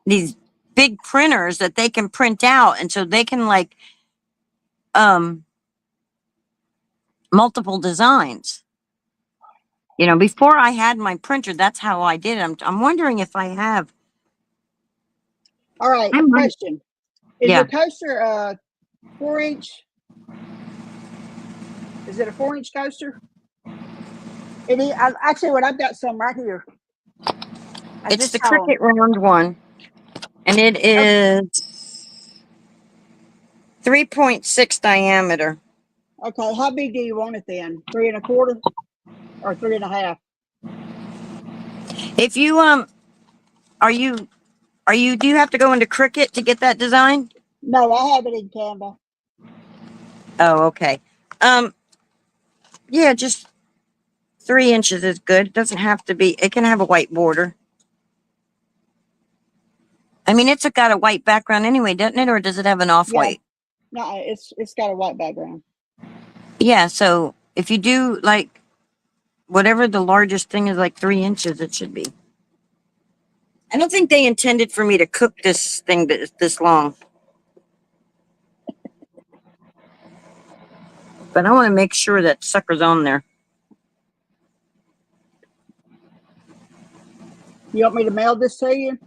These big printers that they can print out. And so they can like, multiple designs. You know, before I had my printer, that's how I did it. I'm wondering if I have. All right, question. Is your coaster 4-inch? Is it a 4-inch coaster? It is, actually, what I've got some right here. It's the Cricut round one, and it is 3.6 diameter. Okay, how big do you want it then? 3 1/4 or 3 1/2? If you do you have to go into Cricut to get that design? No, I have it in Canva. Oh, okay. Yeah, just 3 inches is good. It doesn't have to be. It can have a white border. I mean, it's got a white background anyway, doesn't it? Or does it have an off-white? Yeah. No, it's got a white background. Yeah, so if you do like whatever the largest thing is, like 3 inches, it should be. I don't think they intended for me to cook this thing this long. But I want to make sure that sucker's on there. You want me to mail this to you?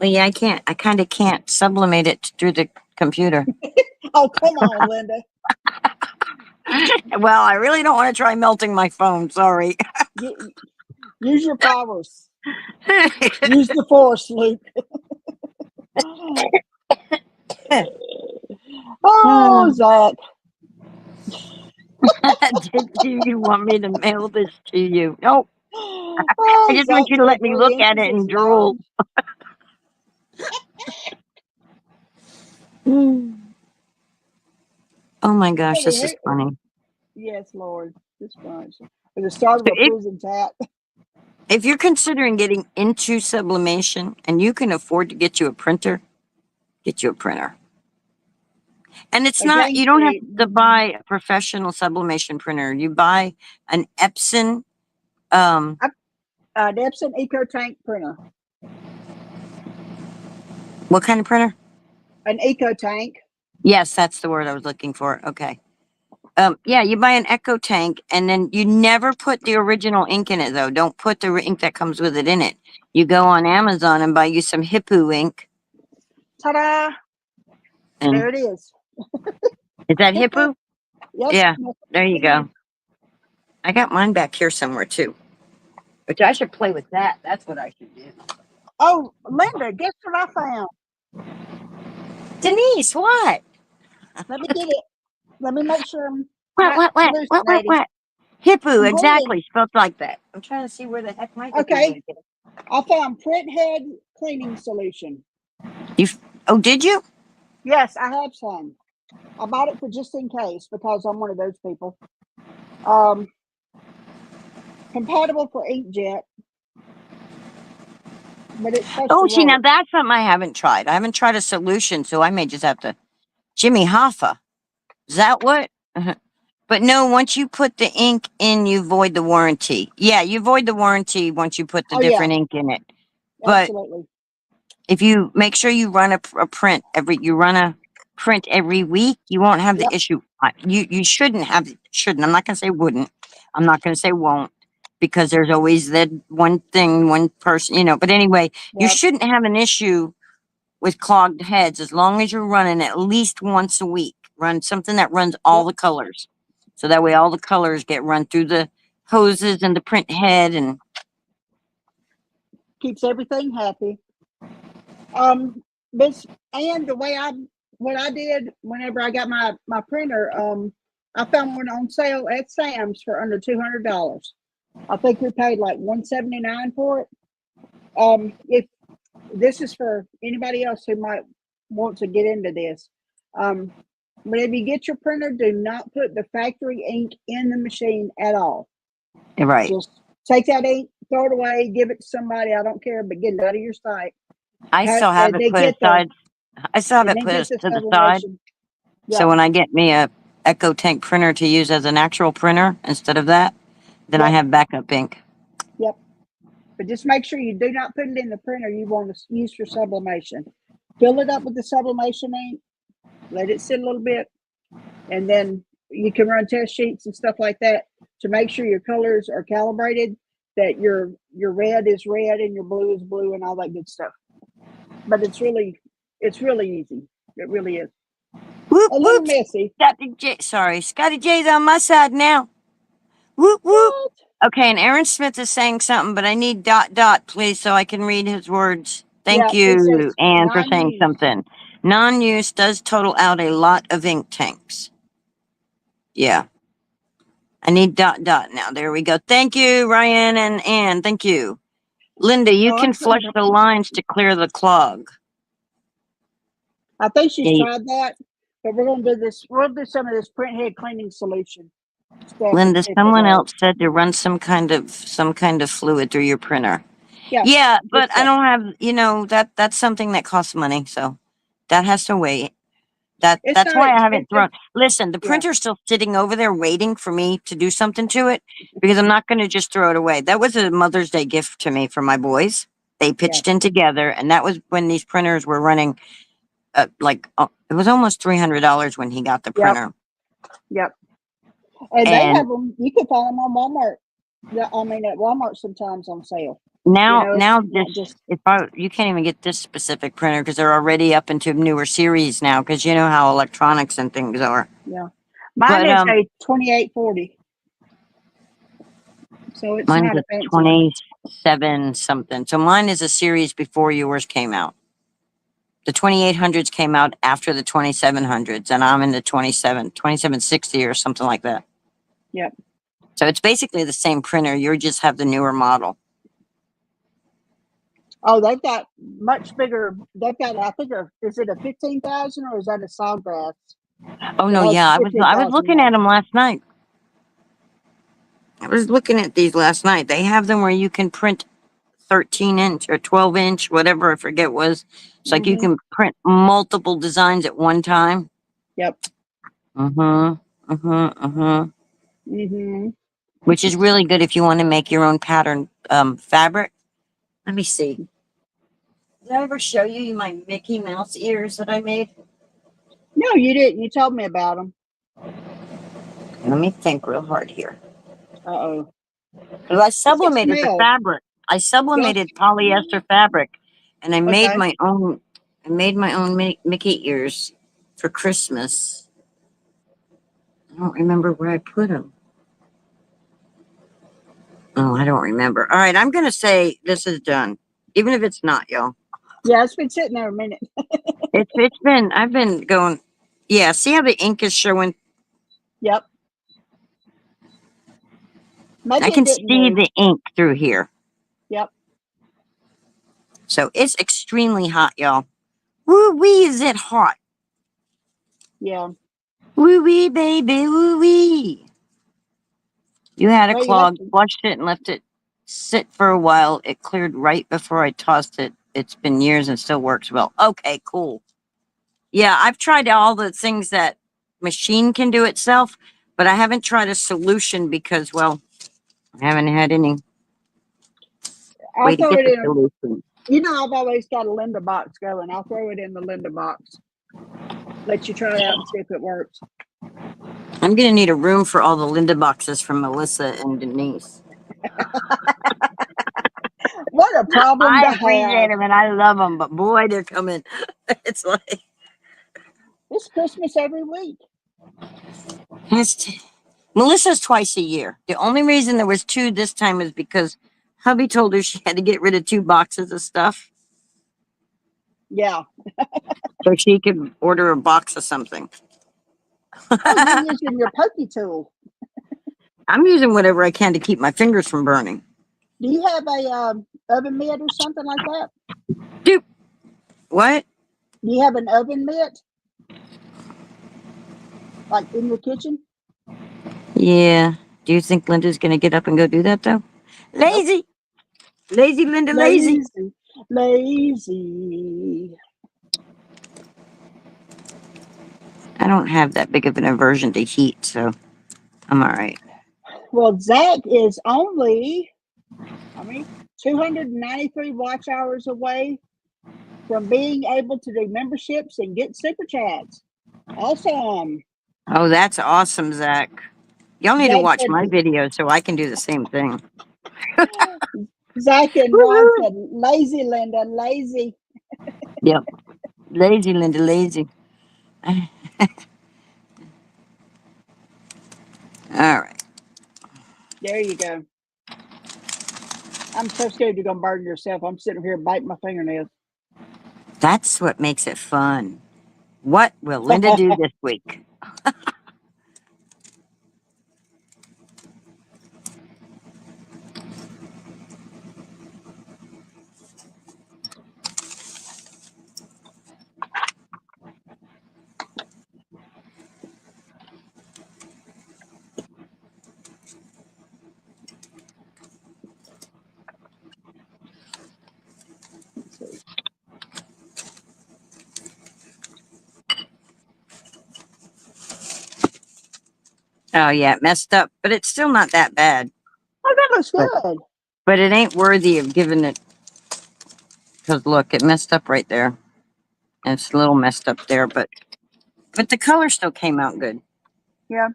Well, yeah, I can't. I kind of can't sublimate it through the computer. Oh, come on, Linda. Well, I really don't want to try melting my phone. Sorry. Use your powers. Use the force, Luke. Oh, Zach. Did you want me to mail this to you? No. Oh, I just want you Zach's to got let me 3 look at inches. it It's and drool. Oh my gosh, this is funny. Yes, Lord. This bunch. At the start of So a prison tat. if you're considering getting into sublimation and you can afford to get you a printer, get you a printer. And it's not, you don't have to buy a professional sublimation printer. You buy an Epson. An Epson EcoTank printer. What kind of printer? An EcoTank. Yes, that's the word I was looking for. Okay. Yeah, you buy an Echo Tank and then you never put the original ink in it though. Don't put the ink that comes with it in it. You go on Amazon and buy you some Hippo ink. Ta-da! And There it is. is that Hippo? Yep. Yeah, there you go. I got mine back here somewhere too. Which I should play with that. That's what I should do. Oh, Linda, guess what I found? Denise, what? Let me get it. Let me make sure I'm What? hallucinating. Hippo, I'm exactly. Spelled like that. I'm trying to see where the heck my Okay. I found print head cleaning solution. Oh, did you? Yes, I have some. I bought it for just in case because I'm one of those people. Compatible for inkjet. But it's supposed Oh, to see, now work. that's something I haven't tried. I haven't tried a solution, so I may just have to. Jimmy Hoffa. Is that what? But no, once you put the ink in, you void the warranty. Yeah, you void the warranty once you put the different ink in it. But Absolutely. if you make sure you run a print every week, you won't have the issue. You shouldn't have. Shouldn't. I'm not going to say wouldn't. I'm not going to say won't, because there's always that one thing, one person, you know. But anyway, you shouldn't have an issue with clogged heads as long as you're running at least once a week. Run something that runs all the colors, so that way all the colors get run through the hoses and the print head, and keeps everything happy. And the way what I did whenever I got my printer, I found one on sale at Sam's for under $200. I think we paid like $179 for it. If this is for anybody else who might want to get into this, whenever you get your printer, do not put the factory ink in the machine at all. right. Just take that ink, throw it away, give it to somebody. I don't care, but get it out of your sight. I still have it put aside. I still have it put to the side. So when I get me a Echo Tank printer to use as an actual printer instead of that, then I have backup ink. Yep. But just make sure you do not put it in the printer you want to use for sublimation. Fill it up with the sublimation ink, let it sit a little bit, and then you can run test sheets and stuff like that to make sure your colors are calibrated, that your red is red and your blue is blue and all that good stuff. But it's really easy. It really is. Whoop, A little whoop. messy. Scotty J's on my side now. Whoop, whoop. What? Okay, and Aaron Smith is saying something, but I need ... please, so I can read his words. Thank you, Anne, for saying something. Non-use does total out a lot of ink tanks. Yeah. I need ... now. There we go. Thank you, Ryan and Anne. Thank you. Linda, you can flush the lines to clear the clog. I think she's tried that, but we're going to do this. We'll do some of this print head cleaning solution. Linda, someone else said to run some kind of fluid through your printer. Yeah, but I don't have, that's something that costs money, so that has to wait. That's why I haven't thrown. Listen, the printer's still sitting over there waiting for me to do something to it, because I'm not going to just throw it away. That was a Mother's Day gift to me from my boys. They pitched in together, and that was when these printers were running it was almost $300 when he got the Yep. printer. Yep. And they And have them. You can find them on Walmart. Yeah, I mean, at Walmart sometimes on sale. now, It's now not this, just. you can't even get this specific printer because they're already up into newer series now. Because you know how electronics and things are. Yeah. Mine But is a 2840. So it's mine's not a a fancy one. 27 something. So mine is a series before yours came out. The 2800s came out after the 2700s, and I'm in the 2760 or something like that. Yep. So it's basically the same printer. You just have the newer model. Oh, they've got much bigger. They've got, I think, is it a 15,000 or is that a Sawgrass? Oh That no, has yeah, I was 15,000 looking at watts. them last night. I was looking at these last night. They have them where you can print 13-inch or 12-inch, whatever I forget was. It's like you Mm-hmm. can print multiple designs at one time. Yep. Mm-hmm. Which is really good if you want to make your own pattern fabric. Let me see. Did I ever show you my Mickey Mouse ears that I made? No, you didn't. You told me about them. Let me think real hard here. Uh-oh. Because I What's that sublimated the smell? fabric. I Yes. sublimated polyester fabric, and I made Okay. my own. I made my own Mickey ears for Christmas. I don't remember where I put them. Oh, I don't remember. All right, I'm gonna say this is done, even if it's not, y'all. Yeah, it's been sitting there a minute. It's been. I've been going. Yeah, see how the ink is showing. Yep. I Maybe it can didn't see move. the ink through here. Yep. So it's extremely hot, y'all. Woo wee, is it hot? Yeah. Woo wee, baby, woo wee. You had a Well, you have clog, to. flushed it, and left it sit for a while. It cleared right before I tossed it. It's been years and still works well. Okay, cool. Yeah, I've tried all the things that machine can do itself, but I haven't tried a solution because, well, I haven't had any I'll way to throw get it the in. solution. You know, I've always got a Linda box going. I'll throw it in the Linda box. Let you try it out and see if it works. I'm going to need a room for all the Linda boxes from Melissa and Denise. What a problem to I have. appreciate them and I love them, but boy, they're coming. It's like, It's Christmas every week. Melissa's twice a year. The only reason there was two this time is because hubby told her she had to get rid of 2 boxes of stuff Yeah. so she could order a box of something. Oh, you're using your pokey tool. I'm using whatever I can to keep my fingers from burning. Do you have a oven mitt or something like that? Dude, what? Do you have an oven mitt? Like in your kitchen? Yeah. Do you think Linda's going to get up and go do that though? Nope. Lazy. Lazy Linda, lazy. Lazy. Lazy. I don't have that big of an aversion to heat, so I'm all right. Well, Zach is only, I mean, 293 watch hours away from being able to do memberships and get super chats. Awesome. Oh, that's awesome, Zach. Y'all need to Zach watch said, my video so I can do the same thing. Zach and Ron Woo-hoo. said, lazy, Linda, lazy. Yep. Lazy, Linda, lazy. All right. There you go. I'm so scared you're going to burn yourself. I'm sitting here biting my fingernails. That's what makes it fun. What will Linda do this week? Let's see. Oh, yeah, it messed up, but it's still not that bad. Oh, that looks But, good. but it ain't worthy of giving it, because look, it messed up right there. And it's a little messed up there, but the color still came out good. Yeah.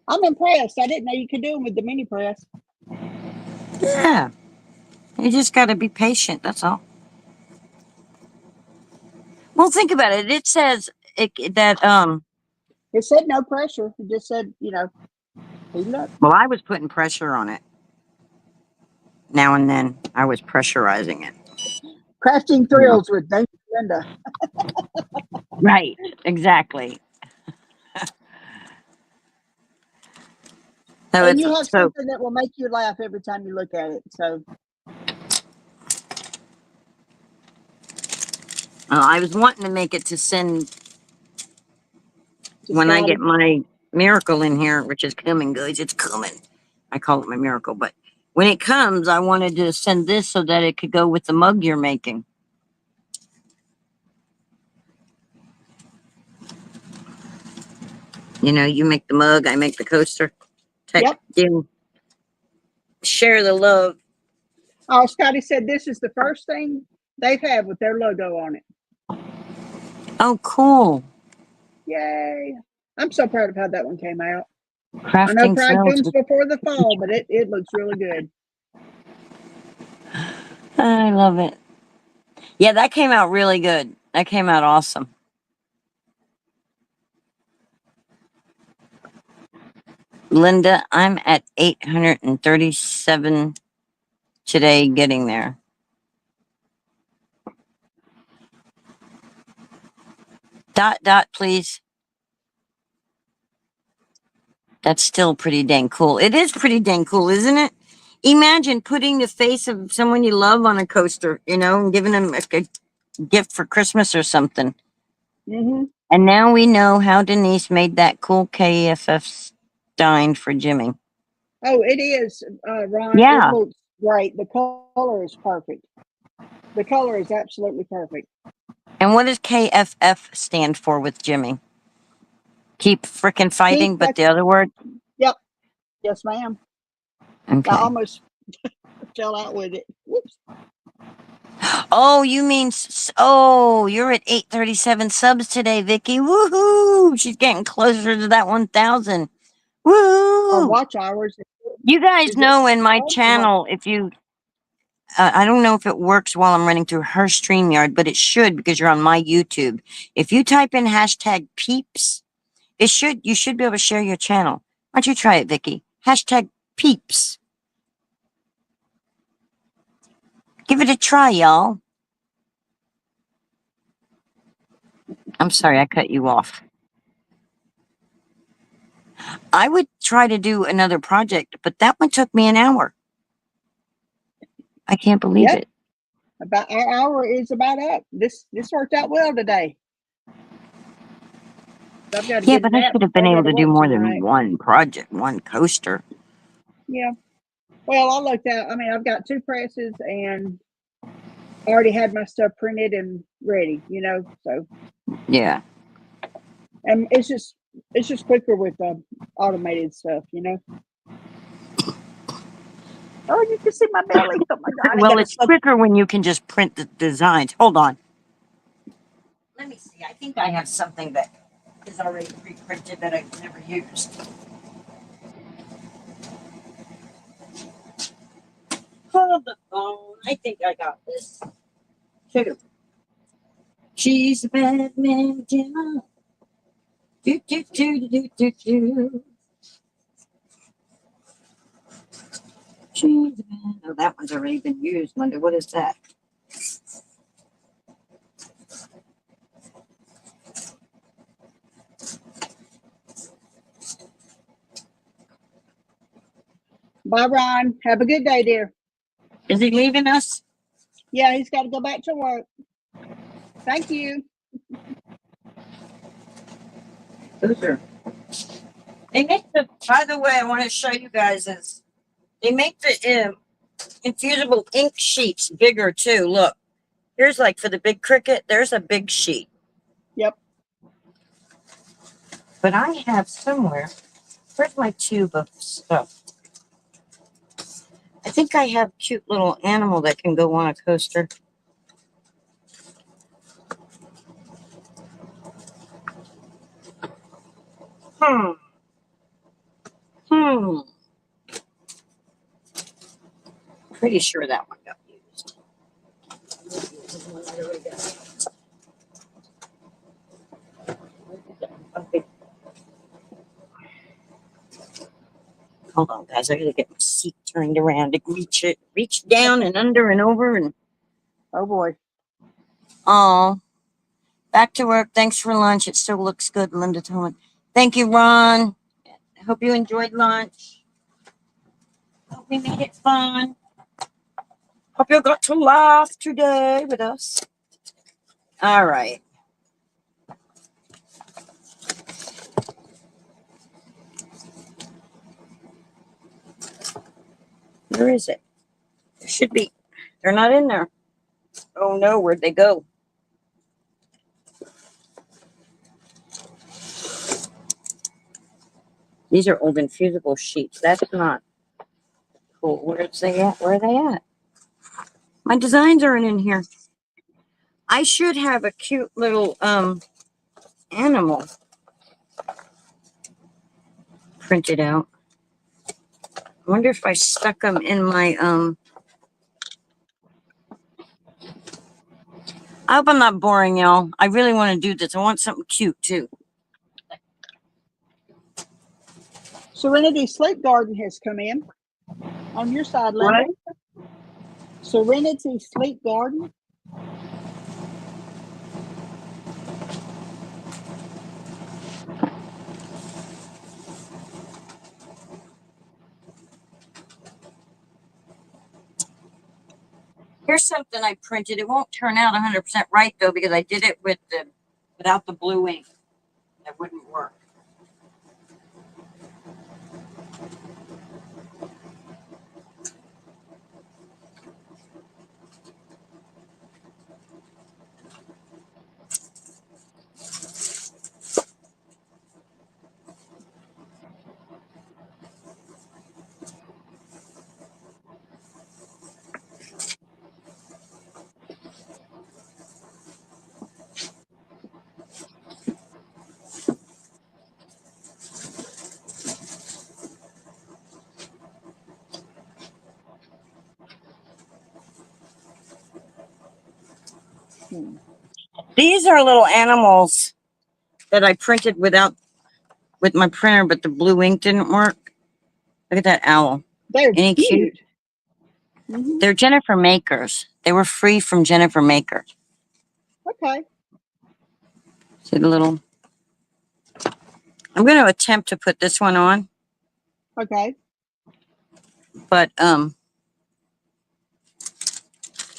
I'm impressed. I didn't know you could do them with the mini press. Yeah. You just got to be patient. That's all. Well, think about it. It says that. It said no pressure. It just said, heat it up. Well, I was putting pressure on it. Now and then, I was pressurizing it. Crafting thrills with Dana and Linda. Right. Exactly. So And it's you have so. something that will make you laugh every time you look at it. So I was wanting to make it to send to when I Scotty. get my miracle in here, which is coming, guys. It's coming. I call it my miracle, but when it comes, I wanted to send this so that it could go with the mug you're making. You make the mug, I make the coaster. Type deal. Share the love. Oh, Scotty said this is the first thing they've had with their logo on it. Oh, cool. Yay. I'm so proud of how that one came out. Crafting I know pride thrills. comes before the fall, but it looks really good. I love it. Yeah, that came out really good. That came out awesome. Linda, I'm at 837 today getting there. Dot, please. That's still pretty dang cool. It is pretty dang cool, isn't it? Imagine putting the face of someone you love on a coaster, and giving them a gift for Christmas or something. Mm-hmm. And now we know how Denise made that cool KFF stein for Jimmy. Oh, it is, Ron. Yeah. It looks great. The color is perfect. The color is absolutely perfect. And what does KFF stand for with Jimmy? Keep frickin' fighting, but the other word? Yep. Yes, ma'am. Okay. I almost fell out with it. Whoops. Oh, you mean, you're at 837 subs today, Vicky. Woohoo! She's getting closer to that 1,000. Or Woo! watch hours. You guys Is it know in my watch? channel, if you, I don't know if it works while I'm running through her StreamYard, but it should because you're on my YouTube. If you type in hashtag peeps, you should be able to share your channel. Why don't you try it, Vicky? Hashtag peeps. Give it a try, y'all. I'm sorry, I cut you off. I would try to do another project, but that one took me an hour. I can't believe it. About our hour is about up. This worked out well today. I've got to Yeah, get but a I nap should have been before I go able to do work more tonight. than one project, one coaster. Yeah. Well, I looked at. I mean, I've got 2 presses and I already had my stuff printed and ready. So Yeah. and it's just quicker with automated stuff. Oh, you can see my belly. Oh my God! Well, it's quicker when you can just print the designs. Hold on. Let me see. I think I have something that is already pre-printed that I've never used. Hold the phone. I think I got this. Shoot. She's a bad man, Gemma. Do, do, do, do, do, do. She's a bad. Oh, that one's already been used, Linda. What is that? Bye, Ron. Have a good day, dear. Is he leaving us? Yeah, he's got to go back to work. Thank you. Those are. They make the. By the way, I want to show you guys this. They make the infusible ink sheets bigger too. Look, here's like for the big cricket. There's a big sheet. Yep. But I have somewhere. Where's my tube of stuff? I think I have a cute little animal that can go on a coaster. Hmm. Pretty sure that one got used. Okay. Hold on, guys. I gotta get my seat turned around to reach down and under and over and Oh boy. oh. Back to work. Thanks for lunch. It still looks good, Linda told me. Thank you, Ron. I hope you enjoyed lunch. Hope we made it fun. Hope you got to laugh today with us. All right. Where is it? There should be. They're not in there. Oh no, where'd they go? These are old infusible sheets. That's not cool. Where's they at? Where are they at? My designs aren't in here. I should have a cute little animal printed out. I wonder if I stuck them in my I hope I'm not boring y'all. I really want to do this. I want something cute too. Serenity Sleep Garden has come in on your side, Linda. What? Serenity Sleep Garden. Here's something I printed. It won't turn out 100% right though because I did it without the blue ink. That wouldn't work. These are little animals that I printed with my printer, but the blue ink didn't work. Look at that owl. They're Any cute? cute. Mm-hmm. They're Jennifer Makers. They were free from Jennifer Maker. Okay. See the little. I'm going to attempt to put this one on, Okay. but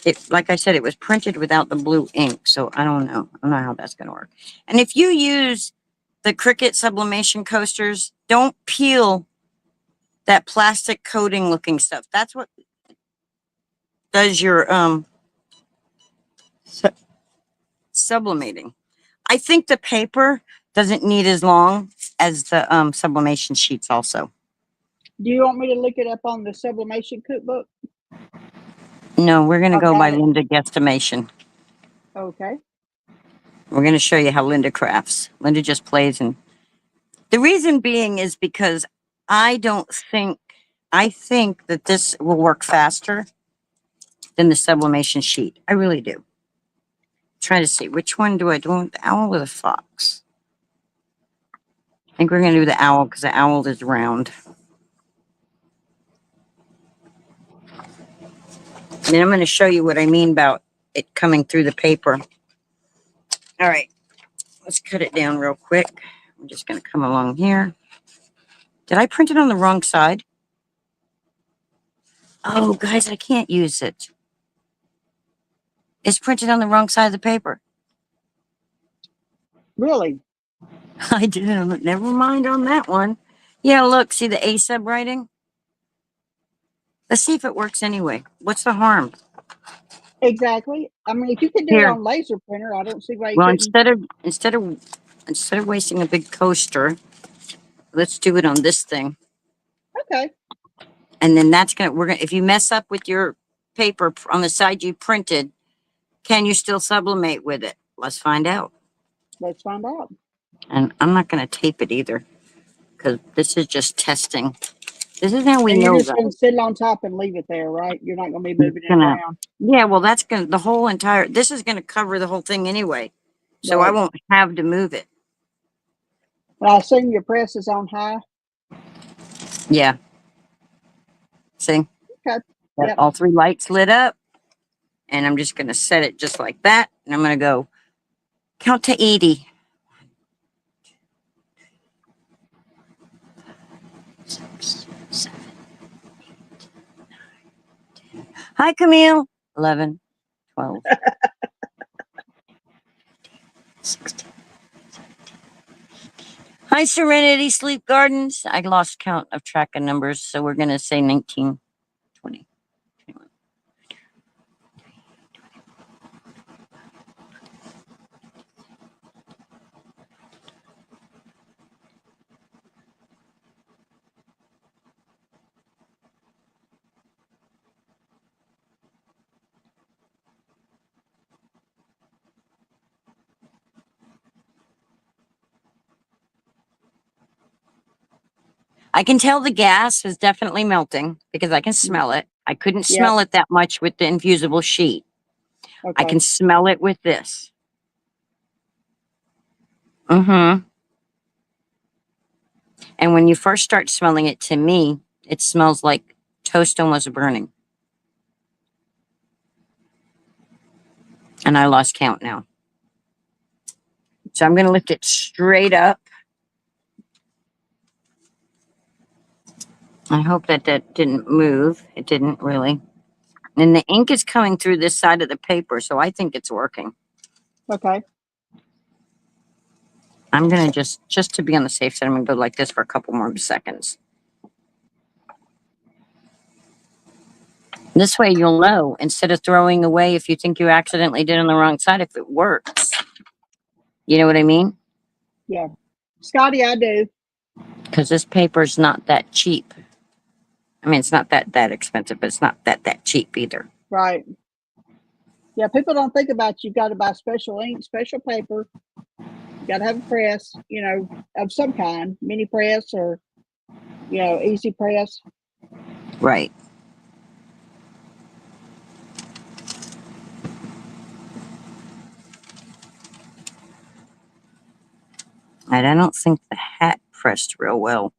it, like I said, it was printed without the blue ink, so I don't know. I don't know how that's going to work. And if you use the Cricut sublimation coasters, don't peel that plastic coating looking stuff. That's what does your sublimating. I think the paper doesn't need as long as the sublimation sheets also. Do you want me to look it up on the sublimation cookbook? No, we're going to I've go by got it. Linda guesstimation. Okay. We're going to show you how Linda crafts. Linda just plays. And the reason being is because I think that this will work faster than the sublimation sheet. I really do. Try to see which one do I do? The owl or the fox? I think we're going to do the owl because the owl is round. And then I'm going to show you what I mean about it coming through the paper. All right, let's cut it down real quick. I'm just going to come along here. Did I print it on the wrong side? Oh, guys, I can't use it. It's printed on the wrong side of the paper. Really? I didn't. Never mind on that one. Yeah, look, see the A sub writing? Let's see if it works anyway. What's the harm? Exactly. I mean, if you could do it Here. on laser printer, I don't see why you Well, couldn't. instead of wasting a big coaster, let's do it on this thing. Okay. And then if you mess up with your paper on the side you printed, can you still sublimate with it? Let's find out. Let's find out. And I'm not going to tape it either. because this is just testing. This is how we And you're know just that. going to sit it on top and leave it there, right? You're not going to be moving it Gonna, around. yeah, well, that's gonna the whole entire. This is gonna cover the whole thing anyway, so I Right. won't have to move it. Well, I assume your press is on high. Yeah. See, Okay. got Yep. all 3 lights lit up, and I'm just gonna set it just like that, and I'm gonna go count to 80. 6, 7, 8, 9, 10. Hi, Camille. 11, 12, 16. Hi, Serenity Sleep Gardens. I lost count of track of numbers, so we're going to say 19, 20, 21. I can tell the gas is definitely melting because I can smell it. I couldn't Yep. smell it that much with the infusible sheet. Okay. I can smell it with this. Mm-hmm. And when you first start smelling it, to me, it smells like toast almost burning. And I lost count now. So I'm going to lift it straight up. I hope that that didn't move. It didn't really. And the ink is coming through this side of the paper, so I think it's working. Okay. I'm going to just to be on the safe side, I'm going to go like this for a couple more seconds. This way you'll know, instead of throwing away if you think you accidentally did on the wrong side, if it works. You know what I mean? Yeah. Scotty, I do. Because this paper's not that cheap. I mean, it's not that expensive, but it's not that cheap either. Right. Yeah, people don't think about you've got to buy special ink, special paper. You got to have a press, of some kind, mini press or, easy press. Right. And I don't think the hat pressed real well.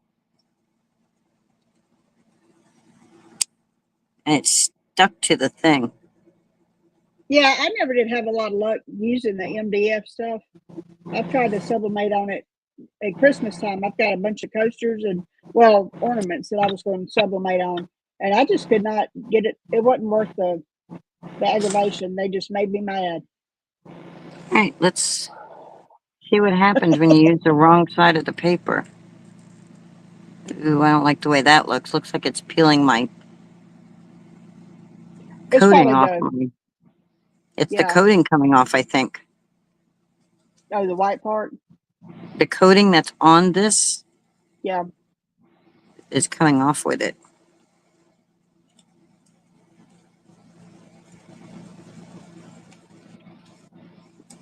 And it stuck to the thing. Yeah, I never did have a lot of luck using the MDF stuff. I've tried to sublimate on it at Christmas time. I've got a bunch of coasters and, ornaments that I was going to sublimate on. And I just could not get it. It wasn't worth the aggravation. They just made me mad. All right, let's see what happens when you use the wrong side of the paper. Ooh, I don't like the way that looks. Looks like it's peeling my It's coating probably off. It's the yeah. coating coming off, I think. Oh, the white part? The coating that's on this Yeah. is coming off with it.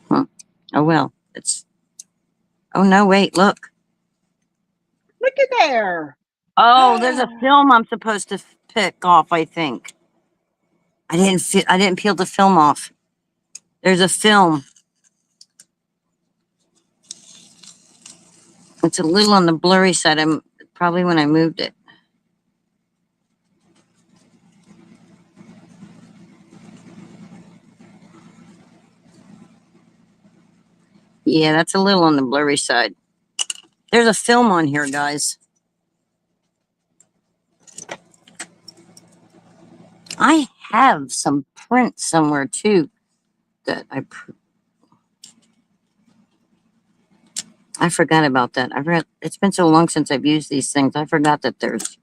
Huh. Oh, well, it's, oh no, wait, look. Look at there. Oh, there's a film I'm supposed to pick off, I think. I didn't peel the film off. There's a film. It's a little on the blurry side. I'm probably when I moved it. Yeah, that's a little on the blurry side. There's a film on here, guys. I have some print somewhere too that I forgot about that. I forgot. It's been so long since I've used these things. I forgot that there's.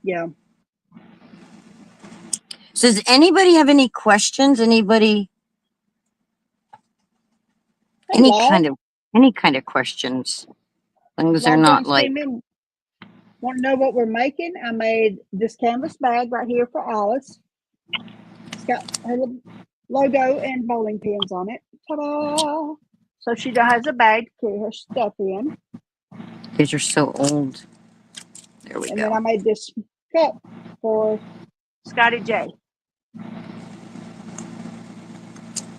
Yeah. So does anybody have any questions? Anybody? Hey, Any Law. kind of questions? Things are Long not John like. Steeman. Want to know what we're making? I made this canvas bag right here for Alice. It's got her logo and bowling pins on it. Ta-da! So she has a bag to carry her stuff in. These are so old. There we And go. then I made this cup for Scotty J.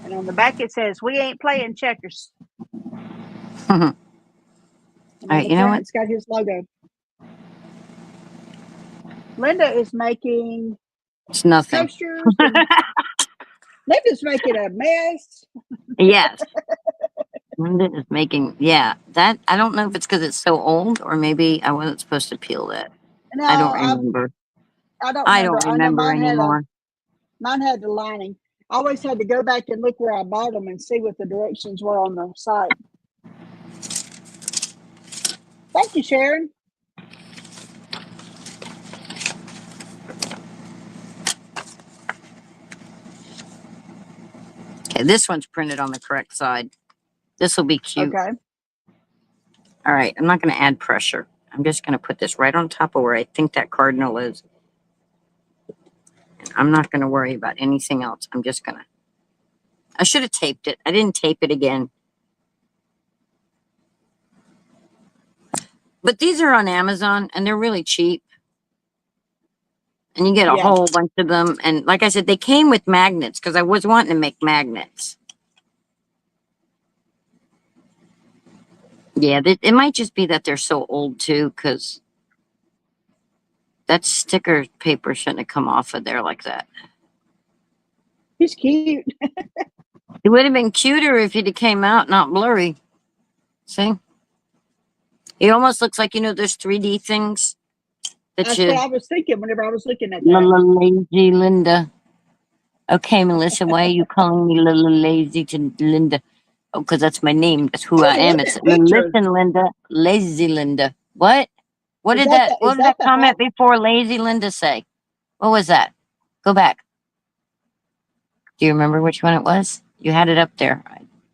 And on the back it says, "We ain't playing checkers." All And on right, the you know front, what? it's got his logo. Linda is making It's nothing. coasters, and Linda's making a mess. Yes. Linda is making, yeah, that, I don't know if it's because it's so old or maybe I wasn't supposed to peel that. No, I don't remember. I don't I remember. don't I know remember anymore. mine had the lining. I always had to go back and look where I bought them and see what the directions were on the site. Thank you, Sharon. Okay, this one's printed on the correct side. This will be cute. Okay. All right, I'm not going to add pressure. I'm just going to put this right on top of where I think that cardinal is. And I'm not going to worry about anything else. I'm just going to, I should have taped it. I didn't tape it again. But these are on Amazon and they're really cheap. And you get a Yeah. whole bunch of them. And like I said, they came with magnets because I was wanting to make magnets. Yeah, it might just be that they're so old too, because that sticker paper shouldn't have come off of there like that. He's cute. It would have been cuter if it came out not blurry. See? It almost looks like, you know, those 3D things that That's you... what I was thinking whenever I was looking at that. Lazy Linda. Okay, Melissa, why are you calling me little lazy to Linda? Oh, because that's my name. That's who I am. Look It's at that picture. Listen, Linda. Lazy Linda. What? What Is did that what did that the comment hat? before lazy Linda say? What was that? Go back. Do you remember which one it was? You had it up there.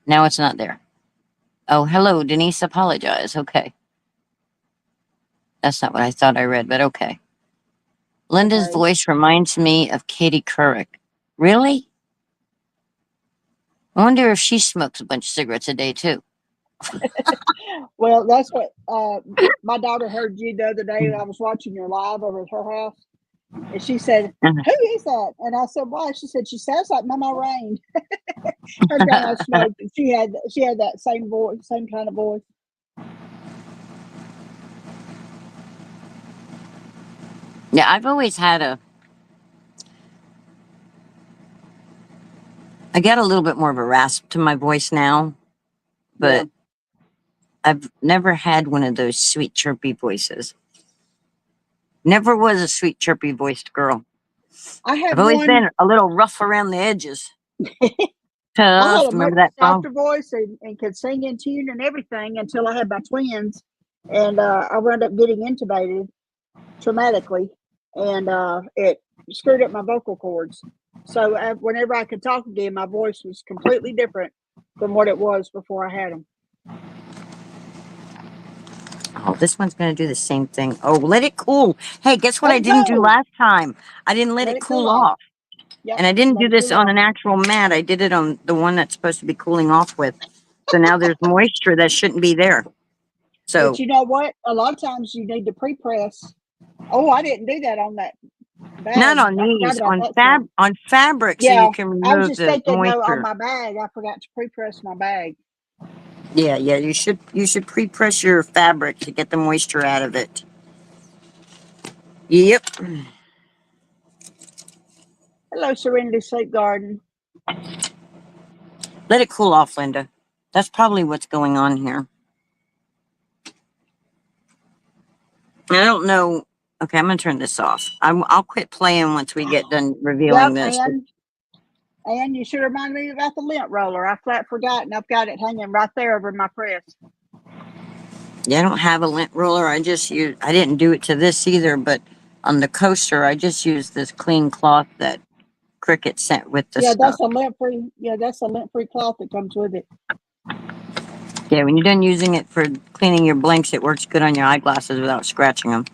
Now it's not there. Oh, hello, Denise. Apologize. Okay. That's not what I thought I read, but okay. Linda's Okay. voice reminds me of Katie Couric. Really? I wonder if she smokes a bunch of cigarettes a day too. Well, that's what my daughter heard you the other day. I was watching your live over at her house, and she said, "Who is that?" And I said, "Why?" She said, "She sounds like Mama Rain." Her grandma smoked, and she had that same voice, same kind of voice. Yeah, I've always had I get a little bit more of a rasp to my voice now, but Yeah. I've never had one of those sweet, chirpy voices. Never was a sweet, chirpy voiced girl. I I've had always one. been a little rough around the edges. I had Tough. a much Remember that song? softer voice and could sing in tune and everything until I had my twins, and I wound up getting intubated traumatically, and it screwed up my vocal cords. So whenever I could talk again, my voice was completely different from what it was before I had them. Oh, this one's going to do the same thing. Oh, let it cool. Hey, guess what Let I it didn't do go. last time? I didn't let it cool off. Yep, And I didn't let do it this cool on off. an actual mat. I did it on the one that's supposed to be cooling off with. So now there's moisture that shouldn't be there. So But you know what? A lot of times you need to pre-press. Oh, I didn't do that on that bag. not on I forgot these, about that stuff. on fabric, so you Yeah, can I was remove just the thinking, no, on moisture. my bag, I forgot to pre-press my bag. Yeah, you should pre-press your fabric to get the moisture out of it. Yep. Hello, Serenity Sleep Garden. Let it cool off, Linda. That's probably what's going on here. I don't know. Okay, I'm gonna turn this off. I'll quit playing once we get done revealing Yep, this. and you should remind me about the lint roller. I flat forgot, and I've got it hanging right there over my press. Yeah, I don't have a lint roller. I didn't do it to this either, but on the coaster, I just used this clean cloth that Cricket sent with the Yeah, stuff. that's a lint-free. Yeah, that's a lint-free cloth that comes with it. Yeah, when you're done using it for cleaning your blanks, it works good on your eyeglasses without scratching them.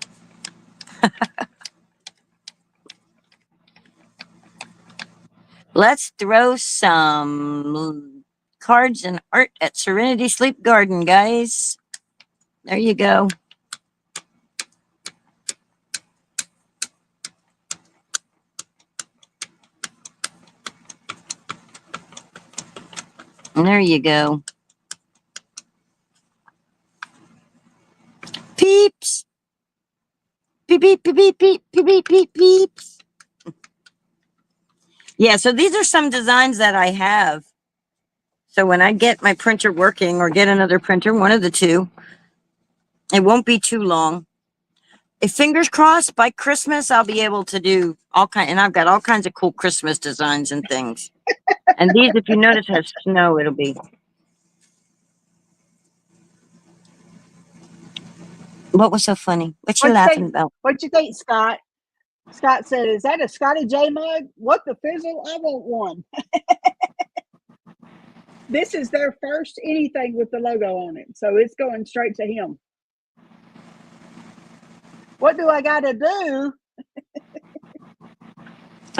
Let's throw some cards and art at Serenity Sleep Garden, guys. There you go. And there you go. Peeps. Beep, beep, beep, beep, beep, beep, beep, beep, beeps. Yeah, so these are some designs that I have. So when I get my printer working or get another printer, one of the two, it won't be too long. If fingers crossed, by Christmas, I'll be able to do all kind, and I've got all kinds of cool Christmas designs and things. And these, if you notice, has snow. It'll be. What was so funny? What you laughing about? What you think, Scott? Scott said, "Is that a Scotty J mug? What the fizzle? I want one." This is their first anything with the logo on it, so it's going straight to him. What do I got to do?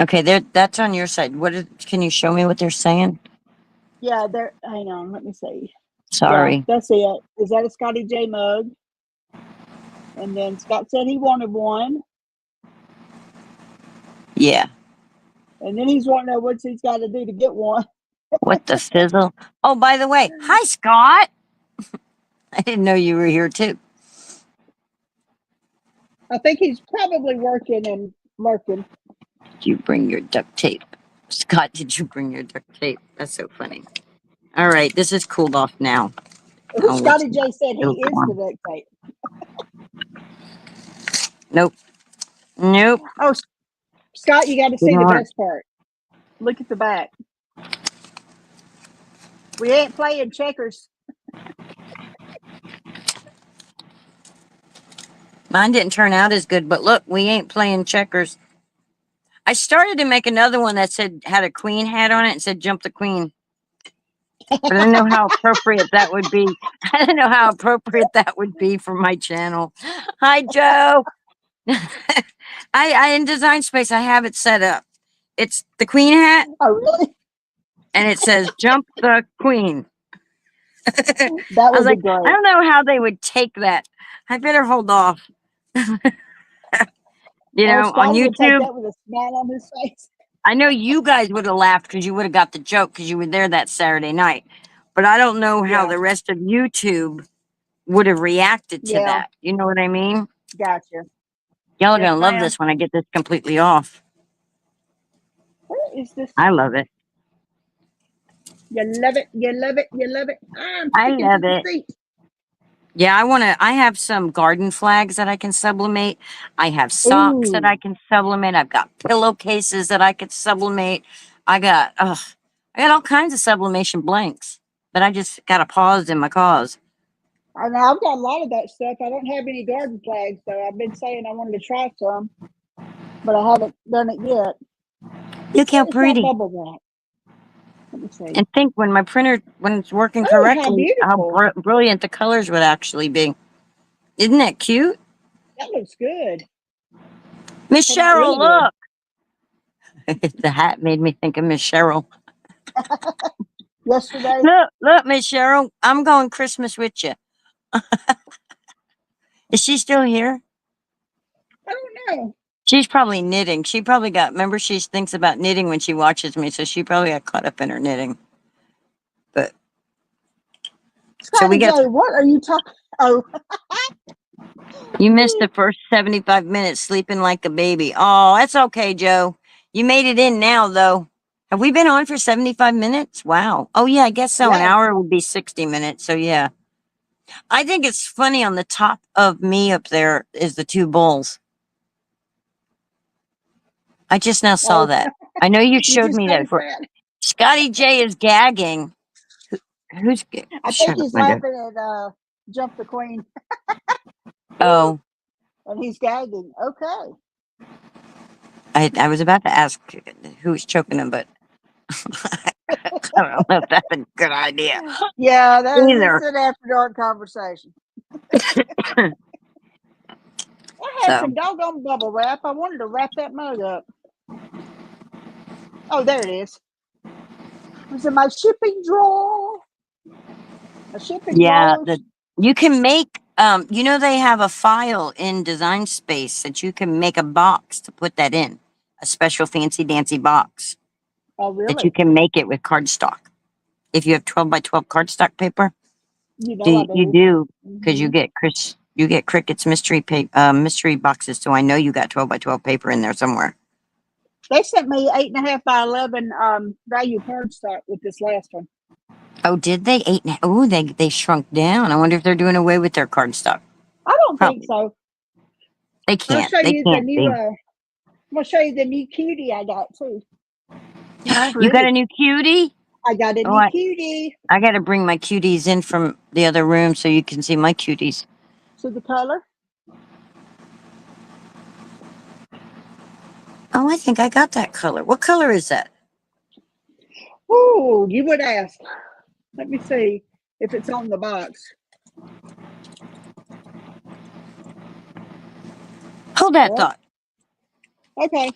Okay, there. That's on your side. Can you show me what they're saying? Yeah, there. Hang on, let me see. Sorry. Yeah, that's it. Is that a Scotty J mug? And then Scott said he wanted one. Yeah. And then he's wanting to know what he's got to do to get one. What the fizzle? Oh, by the way, hi, Scott. I didn't know you were here too. I think he's probably working and lurking. Did you bring your duct tape? Scott, did you bring your duct tape? That's so funny. All right, this is cooled off now. Oh, Scotty J said he is the duct tape. Nope. Nope. Oh, Scott, you got to see the best part. Look at the back. We ain't playing checkers. Mine didn't turn out as good, but look, we ain't playing checkers. I started to make another one that had a queen hat on it and said "Jump the Queen." But I didn't know how appropriate that would be. I didn't know how appropriate that would be for my channel. Hi, Joe. I in Design Space, I have it set up. It's the queen hat. Oh, really? And it says "Jump the Queen." That would be great. I don't know how they would take that. I better hold off. You know, on YouTube. Would take that with a smile on his face. I know you guys would have laughed because you would have got the joke because you were there that Saturday night. But I don't know how the rest of YouTube would have reacted to that. You know what I mean? Gotcha. Y'all are going to love this when I get this completely off. Where is this? I love it. You love it. You love it. You love it. I love it. Yeah, I have some garden flags that I can sublimate. I have socks that I can sublimate. I've got pillowcases that I could sublimate. I got all kinds of sublimation blanks, but I just got a pause in my cause. I know I've got a lot of that stuff. I don't have any garden flags, though. I've been saying I wanted to try some, but I haven't done it yet. Look how pretty. Bubble wrap. Let me see. And think when it's working correctly, how brilliant the colors would actually be. Isn't that cute? That looks good. Miss Cheryl, look. The hat made me think of Miss Cheryl. Yesterday. Look, Miss Cheryl, I'm going Christmas with you. Is she still here? I don't know. She's probably knitting. She probably remember she thinks about knitting when she watches me, so she probably got caught up in her knitting. But so we got. What are you talking? Oh, you missed the first 75 minutes sleeping like a baby. Oh, that's okay, Joe. You made it in now, though. Have we been on for 75 minutes? Wow. Oh, yeah, I guess so. Yeah. An hour would be 60 minutes. So, yeah. I think it's funny on the top of me up there is the two bulls. I just now saw that. I know you showed me that before. Scotty J is gagging. Who's gagging? I think he's laughing at Jump the Queen. Oh. And he's gagging. Okay. I was about to ask who was choking him, but I don't know if that's a good idea. Yeah, that's an after dark conversation. I had some doggone bubble wrap. I wanted to wrap that mug up. Oh, there it is. It was in my shipping drawer. A shipping drawer. You can make, they have a file in Design Space that you can make a box to put that in. A special fancy dancy box. Oh, really? That you can make it with cardstock. if you have 12 by 12 cardstock paper? You know I You do. do, because Hmm. you get Cricut's mystery boxes, so I know you got 12 by 12 paper in there somewhere. They sent me 8.5 by 11 value cardstock with this last one. Oh, did they? Oh, they shrunk down. I wonder if they're doing away with their cardstock. I don't think Probably. so. They I'll can't. show They you the can't new. be. I'm gonna show you the new cutie I got too. He's You got pretty. a new cutie? I got a Oh, new cutie. I got to bring my cuties in from the other room so you can see my cuties. See the color? Oh, I think I got that color. What color is that? Ooh, you would ask. Let me see if it's on the box. Hold that Well, thought. okay.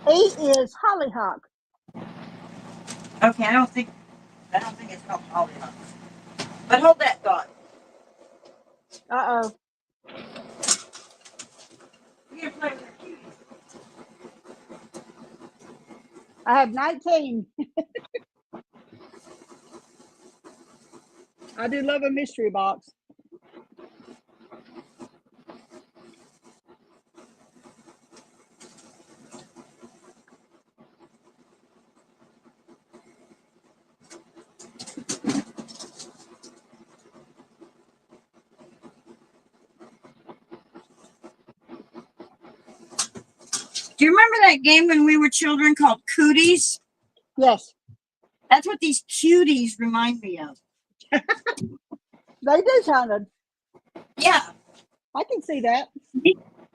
He is hollyhock. Okay, I don't think it's called Hollyhock. But hold that thought. Uh-oh. You're gonna play with your cuties. I have 19. I do love a mystery box. Do you remember that game when we were children called Cooties? Yes, That's what these cuties remind me of. they do kind of. Yeah. I can see that.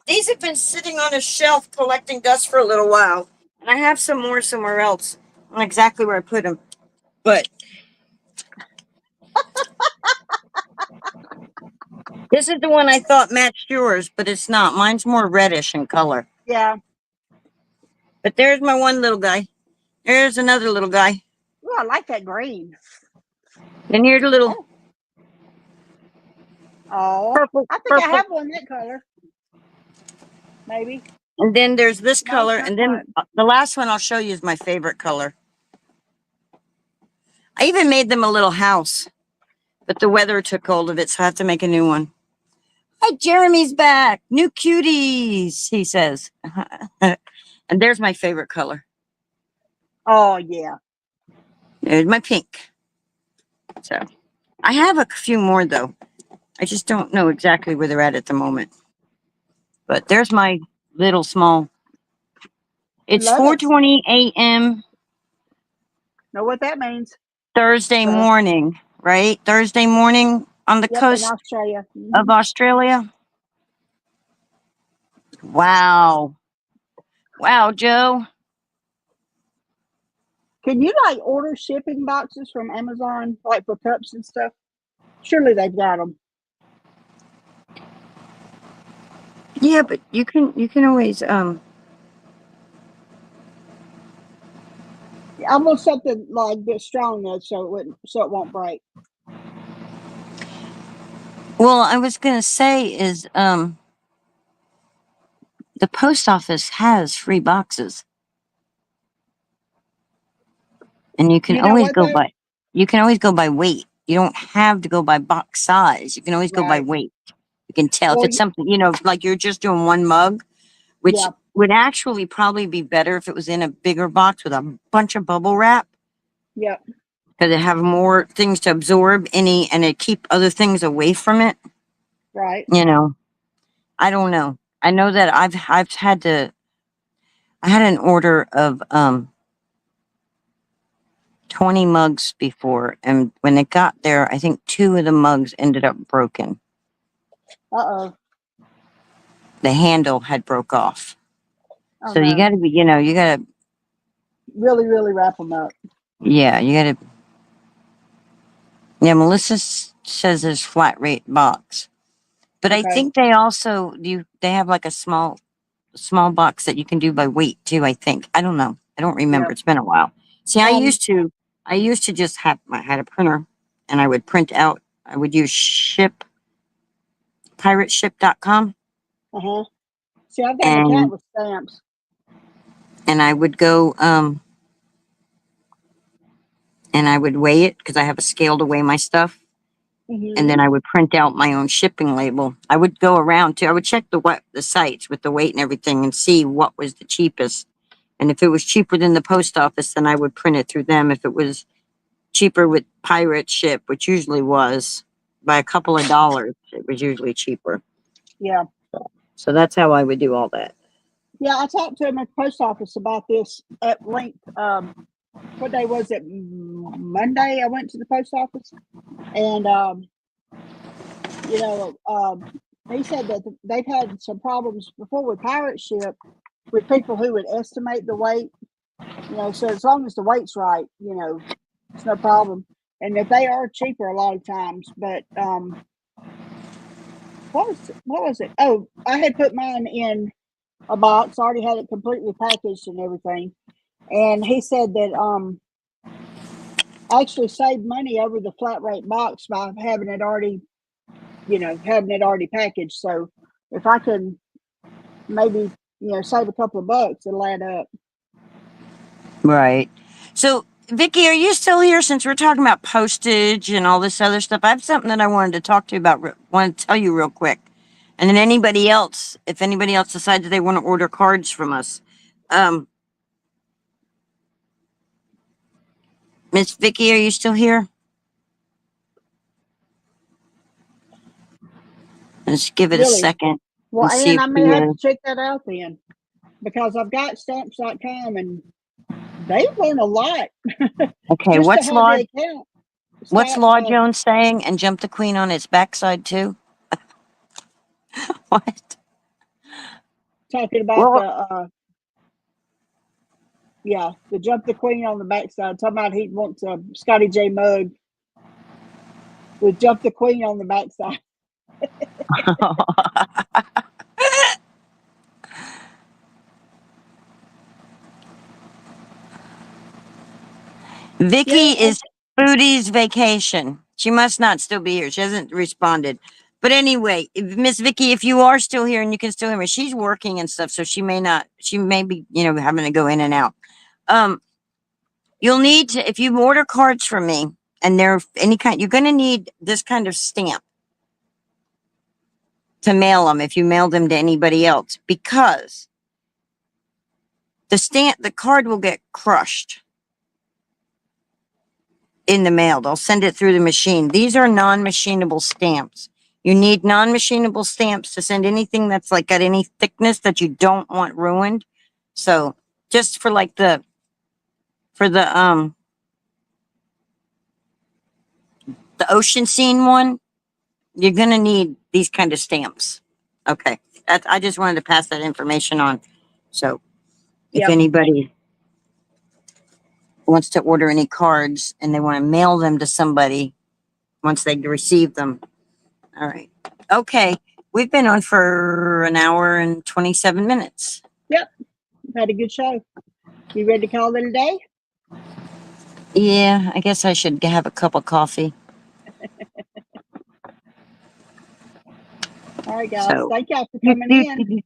These have been sitting on a shelf collecting dust for a little while. And I have some more somewhere else. I don't know exactly where I put them. But this is the one I thought matched yours, but it's not. Mine's more reddish in color. Yeah. But there's my one little guy. There's another little guy. Oh, I like that green. And here's a little Oh, purple, I think I purple. have one that color. Maybe. And then there's this No, it's color. not And then quite. the last one I'll show you is my favorite color. I even made them a little house, but the weather took hold of it, so I have to make a new one. Hi, Jeremy's back. New cuties, he says. And there's my favorite color. Oh, yeah. There's my pink. So I have a few more, though. I just don't know exactly where they're at the moment. But there's my little small. It's Love it. 4:20 a.m. Know what that means? Thursday So, morning, right? Thursday morning on the yep, in coast Australia. of Australia. Wow. Wow, Joe. Can you like order shipping boxes from Amazon, like for cups and stuff? Surely they've got them. Yeah, but you can always I want something like this strong though, so it won't break. well, I was gonna say is the post office has free boxes. And You know what though? you can always go by weight. You don't have to go by box size. You can always go by Right. weight. You can tell if Well, it's something, like you're just doing one mug, which yeah, would actually probably be better if it was in a bigger box with a bunch of bubble wrap yeah, because it have more things to absorb and it keep other things away from it. right. You know, I don't know. I know that I had an order of 20 mugs before, and when it got there, I think 2 of the mugs ended up broken. Uh-oh. The handle had broke off. Oh So you no. got to be, you got to, Really, really wrap them up. yeah, you got to. Yeah, Melissa says there's flat rate box, but I Okay. think they also they have like a small box that you can do by weight too. I think I don't know. I don't remember. Yep. It's been a while. See, Um. I used to just have I had a printer, and I would print out. I would use pirateship.com. Uh-huh. See, I've got an account and with stamps. and I would go and I would weigh it because I have a scale to weigh my stuff. And then I would print out my own shipping label. I would go around too. I would check the sites with the weight and everything and see what was the cheapest. And if it was cheaper than the post office, then I would print it through them. If it was cheaper with pirate ship, which usually was by a couple of dollars, it was usually cheaper. Yeah. So that's how I would do all that. Yeah, I talked to him at the post office about this at length. What day was it? Monday. I went to the post office, and he said that they've had some problems before with pirate ship with people who would estimate the weight. So as long as the weight's right, it's no problem. And that they are cheaper a lot of times. But what was it? Oh, I had put mine in a box. I already had it completely packaged and everything. And he said that I actually saved money over the flat rate box by having it already packaged. So if I can maybe, save a couple of bucks, it'll add up. Right. So, Vicki, are you still here? Since we're talking about postage and all this other stuff, I have something that I wanted to talk to you about. Want to tell you real quick, and then if anybody else decides that they want to order cards from us, Miss Vicki, are you still here? Let's give it a second. Well, and I may have to check that out then, because I've got stamps.com and they've learned a lot. Okay, what's Law Jones saying? And jump the queen on its backside too? What? Talking about the jump the queen on the backside. Talking about he wants a Scotty J mug with jump the queen on the backside. Vicki is Foodie's vacation. She must not still be here. She hasn't responded. But anyway, Miss Vicki, if you are still here and you can still hear me, she's working and stuff, so she may be, having to go in and out. You'll need to, if you order cards from me and they're any kind, you're going to need this kind of stamp to mail them if you mail them to anybody else, because the card will get crushed in the mail. They'll send it through the machine. These are non-machinable stamps. You need non-machinable stamps to send anything that's like got any thickness that you don't want ruined. So just for like the ocean scene one, you're gonna need these kind of stamps. Okay, I just wanted to pass that information on. So if anybody wants to order any cards and they want to mail them to somebody once they receive them. All right. Okay. We've been on for an hour and 27 minutes. Yep. Had a good show. You ready to call it a day? Yeah, I guess I should have a cup of coffee. All right, guys. Thank y'all for coming in.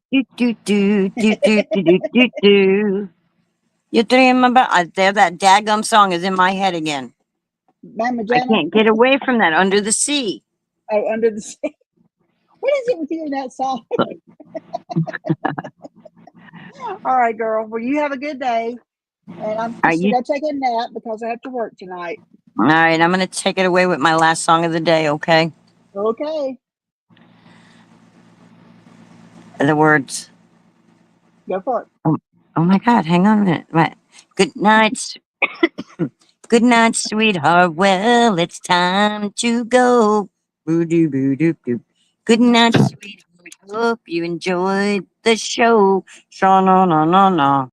You dream about that daggum song is in my head again. Mama Jana? I can't get away from that. Under the Sea. Oh, Under the Sea. What is it with you in that song? All right, girl. Well, you have a good day. And I'm going to take a nap because I have to work tonight. All right. I'm going to take it away with my last song of the day, okay? Okay. The words. Go for it. Oh my God. Hang on a minute. Right. Good night. Good night, sweetheart. Well, it's time to go. Good night, sweetheart. Hope you enjoyed the show. Sha na na na na.